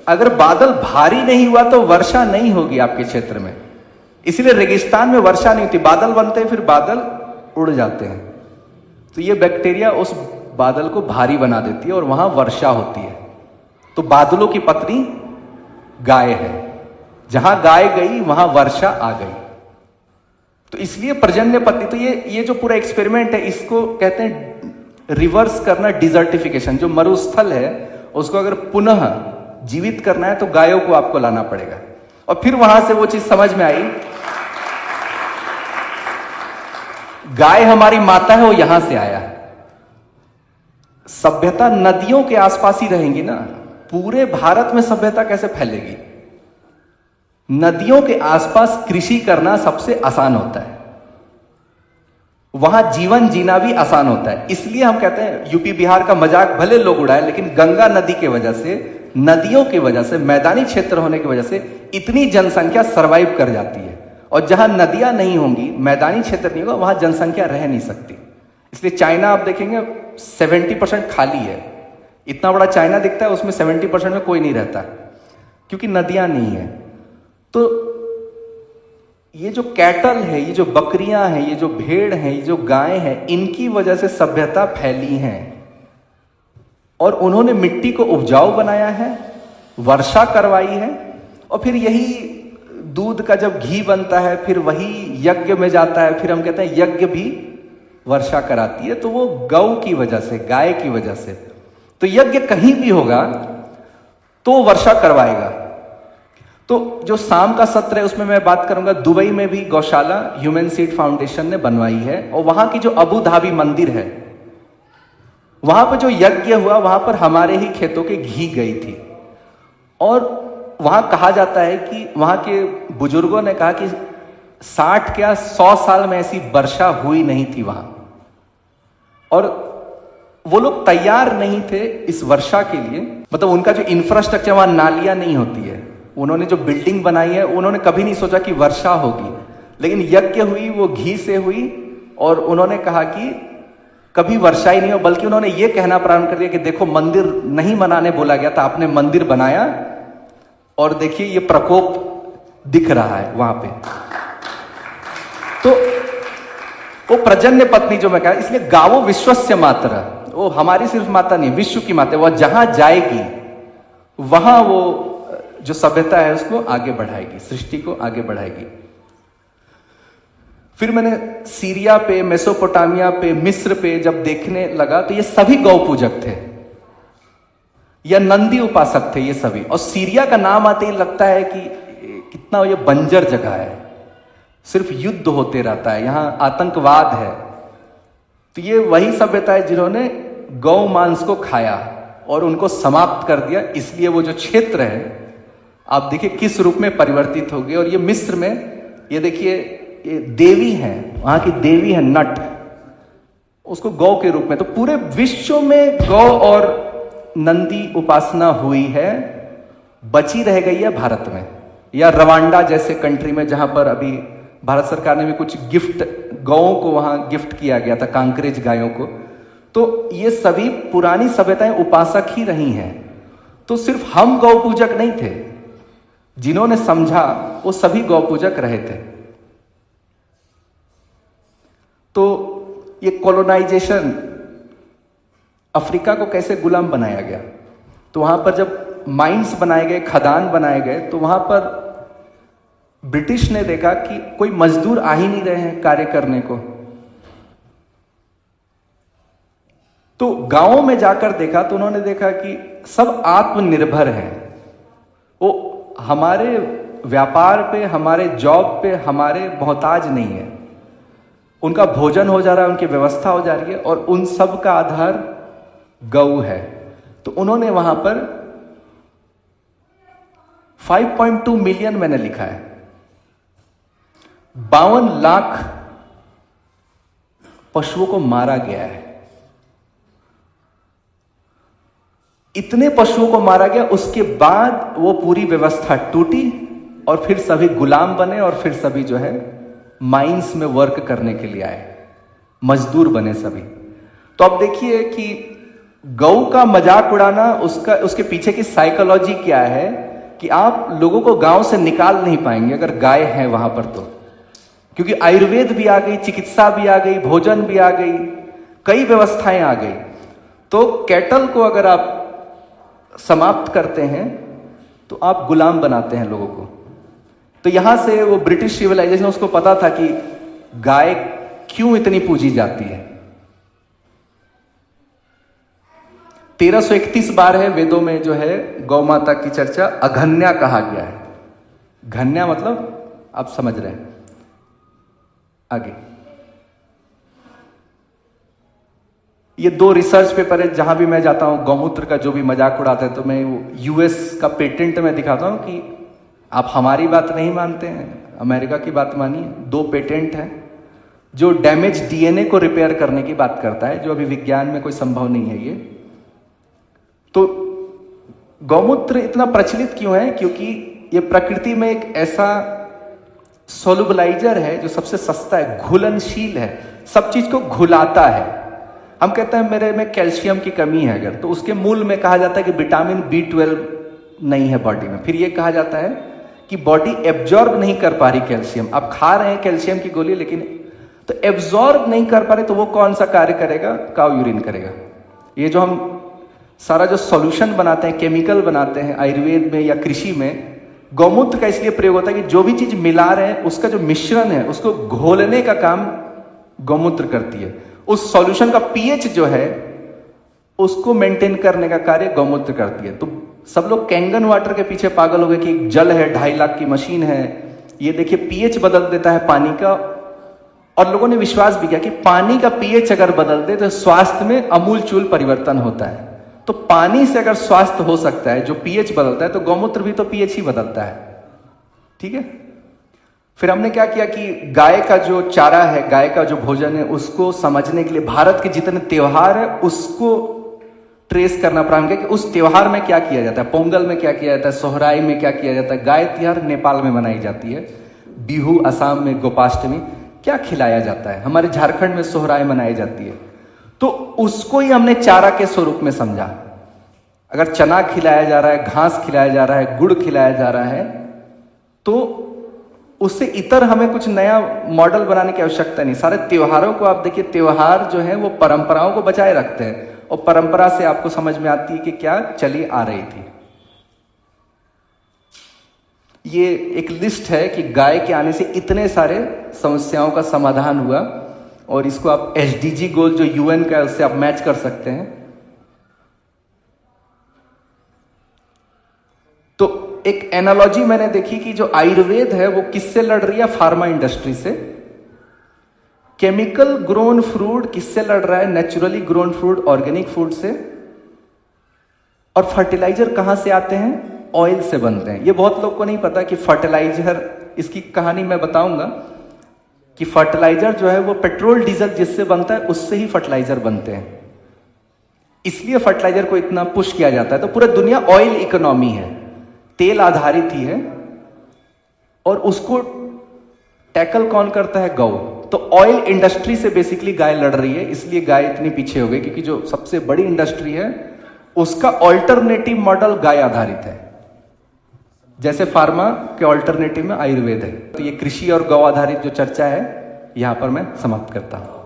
अगर बादल भारी नहीं हुआ तो वर्षा नहीं होगी आपके क्षेत्र में। इसलिए रेगिस्तान में वर्षा नहीं होती, बादल बनते हैं फिर बादल उड़ जाते हैं। तो ये बैक्टीरिया उस बादल को भारी बना देती है और वहां वर्षा होती है। तो बादलों की पत्नी गाय है, जहां गाय गई वहां वर्षा आ गई। तो इसलिए पर्जन्य पत्नी, तो ये जो पूरा एक्सपेरिमेंट है इसको कहते हैं रिवर्स करना, डिजर्टिफिकेशन। जो मरुस्थल है उसको अगर पुनः जीवित करना है तो गायों को आपको लाना पड़ेगा। और फिर वहां से वो चीज समझ में आई, गाय हमारी माता है, वो यहां से आया। सभ्यता नदियों के आसपास ही रहेंगी ना, पूरे भारत में सभ्यता कैसे फैलेगी। नदियों के आसपास कृषि करना सबसे आसान होता है, वहां जीवन जीना भी आसान होता है। इसलिए हम कहते हैं यूपी बिहार का मजाक भले लोग उड़ाए, लेकिन गंगा नदी की वजह से, नदियों की वजह से, मैदानी क्षेत्र होने की वजह से इतनी जनसंख्या सरवाइव कर जाती है। और जहां नदियां नहीं होंगी, मैदानी क्षेत्र नहीं होगा, वहां जनसंख्या रह नहीं सकती। इसलिए चाइना आप देखेंगे 70% खाली है। इतना बड़ा चाइना दिखता है, उसमें 70% में कोई नहीं रहता, क्योंकि नदियां नहीं है। तो ये जो कैटल है, ये जो बकरियां हैं, ये जो भेड़ हैं, ये जो गाय हैं, इनकी वजह से सभ्यता फैली है। और उन्होंने मिट्टी को उपजाऊ बनाया है, वर्षा करवाई है। और फिर यही दूध का जब घी बनता है फिर वही यज्ञ में जाता है, फिर हम कहते हैं यज्ञ भी वर्षा कराती है। तो वो गौ की वजह से, गाय की वजह से। तो यज्ञ कहीं भी होगा तो वर्षा करवाएगा। तो जो शाम का सत्र है उसमें मैं बात करूंगा, दुबई में भी गौशाला ह्यूमन सीड फाउंडेशन ने बनवाई है। और वहां की जो अबू धाबी मंदिर है, वहां पर जो यज्ञ हुआ, वहां पर हमारे ही खेतों के घी गई थी। और वहां कहा जाता है कि वहां के बुजुर्गों ने कहा कि 60 क्या 100 साल में ऐसी वर्षा हुई नहीं थी वहां। और वो लोग तैयार नहीं थे इस वर्षा के लिए, मतलब उनका जो इंफ्रास्ट्रक्चर, वहां नालियां नहीं होती है, उन्होंने जो बिल्डिंग बनाई है, उन्होंने कभी नहीं सोचा कि वर्षा होगी। लेकिन यज्ञ हुई, वो घी से हुई। और उन्होंने कहा कि कभी वर्षा ही नहीं हो, बल्कि उन्होंने ये कहना प्रारंभ कर दिया कि देखो, मंदिर नहीं बनाने बोला गया था, आपने मंदिर बनाया, और देखिए ये प्रकोप दिख रहा है वहां पे। तो वो प्रजन्य पत्नी जो मैं कहा, इसलिए गावो विश्वस्य मातरा, वो हमारी सिर्फ माता नहीं, विश्व की माता। वह जहां जाएगी वहां वो जो सभ्यता है उसको आगे बढ़ाएगी, सृष्टि को आगे बढ़ाएगी। फिर मैंने सीरिया पे, मेसोपोटामिया पे, मिस्र पे जब देखने लगा तो ये सभी गौ पूजक थे या नंदी उपासक थे ये सभी। और सीरिया का नाम आते ही लगता है कि कितना ये बंजर जगह है, सिर्फ युद्ध होते रहता है, यहां आतंकवाद है। तो ये वही सभ्यता है जिन्होंने गौ मांस को खाया और उनको समाप्त कर दिया। इसलिए वो जो क्षेत्र है आप देखिए किस रूप में परिवर्तित हो गए। और ये मिस्र में ये देखिए ये देवी है, वहां की देवी है नट, उसको गौ के रूप में। तो पूरे विश्व में गौ और नंदी उपासना हुई है, बची रह गई है भारत में या रवांडा जैसे कंट्री में, जहां पर अभी भारत सरकार ने भी कुछ गिफ्ट गौओं को वहां गिफ्ट किया गया था, कांकरेज गायों को। तो ये सभी पुरानी सभ्यताएं उपासक ही रही हैं। तो सिर्फ हम गौ पूजक नहीं थे, जिन्होंने समझा वो सभी गौ पूजक रहे थे। तो ये कॉलोनाइजेशन, अफ्रीका को कैसे गुलाम बनाया गया, तो वहां पर जब माइंस बनाए गए, खदान बनाए गए, तो वहां पर ब्रिटिश ने देखा कि कोई मजदूर आ ही नहीं रहे हैं कार्य करने को। तो गांवों में जाकर देखा तो उन्होंने देखा कि सब आत्मनिर्भर हैं, वो हमारे व्यापार पे, हमारे जॉब पे हमारे मोहताज नहीं है। उनका भोजन हो जा रहा है, उनकी व्यवस्था हो जा रही है, और उन सब का आधार गौ है। तो उन्होंने वहां पर 5.2 मिलियन मैंने लिखा है, 52 लाख पशुओं को मारा गया है। इतने पशुओं को मारा गया, उसके बाद वो पूरी व्यवस्था टूटी और फिर सभी गुलाम बने और फिर सभी जो है माइंस में वर्क करने के लिए आए, मजदूर बने सभी। तो अब देखिए कि गौ का मजाक उड़ाना, उसके पीछे की साइकोलॉजी क्या है कि आप लोगों को गांव से निकाल नहीं पाएंगे अगर गाय है वहां पर। तो क्योंकि आयुर्वेद भी आ गई, चिकित्सा भी आ गई, भोजन भी आ गई, कई व्यवस्थाएं आ गई। तो कैटल को अगर आप समाप्त करते हैं तो आप गुलाम बनाते हैं लोगों को। तो यहां से वो ब्रिटिश सिविलाइजेशन, उसको पता था कि गाय क्यों इतनी पूजी जाती है। 1331 बार है वेदों में जो है गौ माता की चर्चा अघन्या कहा गया है। घन्या मतलब आप समझ रहे हैं। आगे ये 2 रिसर्च पेपर है, जहां भी मैं जाता हूं गौमूत्र का जो भी मजाक उड़ाते हैं तो मैं यूएस का पेटेंट में दिखाता हूं कि आप हमारी बात नहीं मानते हैं, अमेरिका की बात मानिए। 2 पेटेंट हैं जो डैमेज डीएनए को रिपेयर करने की बात करता है, जो अभी विज्ञान में कोई संभव नहीं है ये। तो गौमूत्र इतना प्रचलित क्यों है? क्योंकि ये प्रकृति में एक ऐसा सोलुबलाइजर है जो सबसे सस्ता है, घुलनशील है, सब चीज को घुलाता है। हम कहते हैं मेरे में कैल्शियम की कमी है अगर, तो उसके मूल में कहा जाता है कि विटामिन B12 नहीं है बॉडी में। फिर ये कहा जाता है कि बॉडी एब्जॉर्ब नहीं कर पा रही कैल्शियम। आप खा रहे हैं कैल्शियम की गोली, लेकिन तो एब्जॉर्ब नहीं कर पा रहे, तो वो कौन सा कार्य करेगा? काउ यूरिन करेगा। ये जो हम सारा जो सॉल्यूशन बनाते हैं, केमिकल बनाते हैं आयुर्वेद में या कृषि में, गौमूत्र का इसलिए प्रयोग होता है कि जो भी चीज मिला रहे हैं उसका जो मिश्रण है उसको घोलने का काम गौमूत्र करती है। उस सॉल्यूशन का पीएच जो है उसको मेंटेन करने का कार्य गौमूत्र करती है। तो सब लोग कैंगन वाटर के पीछे पागल हो गए कि जल है, 2.5 लाख की मशीन है, ये देखिए पीएच बदल देता है पानी का। और लोगों ने विश्वास भी किया कि पानी का पीएच अगर बदल दे तो स्वास्थ्य में अमूलचूल परिवर्तन होता है। तो पानी से अगर स्वास्थ्य हो सकता है, जो पीएच बदलता है, तो गौमूत्र भी तो पीएच ही बदलता है। ठीक है। फिर हमने क्या किया कि गाय का जो चारा है, गाय का जो भोजन है, उसको समझने के लिए भारत के जितने त्योहार है उसको ट्रेस करना प्रारंभ किया कि उस त्योहार में क्या किया जाता है। पोंगल में क्या किया जाता है, सोहराई में क्या किया जाता है, गाय त्योहार नेपाल में मनाई जाती है, बिहू असम में, गोपाष्टमी क्या खिलाया जाता है, हमारे झारखंड में सोहराई मनाई जाती है। तो उसको ही हमने चारा के स्वरूप में समझा अगर चना खिलाया जा रहा है, घास खिलाया जा रहा है, गुड़ खिलाया जा रहा है, तो उससे इतर हमें कुछ नया मॉडल बनाने की आवश्यकता नहीं। सारे त्योहारों को आप देखिए, त्योहार जो है वो परंपराओं को बचाए रखते हैं और परंपरा से आपको समझ में आती है कि क्या चली आ रही थी। ये एक लिस्ट है कि गाय के आने से इतने सारे समस्याओं का समाधान हुआ, और इसको आप एसडीजी गोल जो यूएन का है उससे आप मैच कर सकते हैं। तो एक एनालॉजी मैंने देखी कि जो आयुर्वेद है वो किससे लड़ रही है? फार्मा इंडस्ट्री से। केमिकल ग्रोन फ्रूट किससे लड़ रहा है? Naturally grown fruit, organic food से। और फर्टिलाइजर कहां से आते हैं? ऑयल से बनते हैं। ये बहुत लोग को नहीं पता कि फर्टिलाइजर, इसकी कहानी मैं बताऊंगा कि फर्टिलाइजर जो है वो पेट्रोल डीजल जिससे बनता है उससे ही फर्टिलाइजर बनते हैं, इसलिए फर्टिलाइजर को इतना पुश किया जाता है। तो पूरा दुनिया ऑयल इकोनॉमी है, तेल आधारित ही है, और उसको टैकल कौन करता है? गौ। तो ऑयल इंडस्ट्री से बेसिकली गाय लड़ रही है, इसलिए गाय इतनी पीछे हो गई, क्योंकि जो सबसे बड़ी इंडस्ट्री है उसका ऑल्टरनेटिव मॉडल गाय आधारित है, जैसे फार्मा के ऑल्टरनेटिव में आयुर्वेद है। तो ये कृषि और गौ आधारित जो चर्चा है यहां पर मैं समाप्त करता हूं।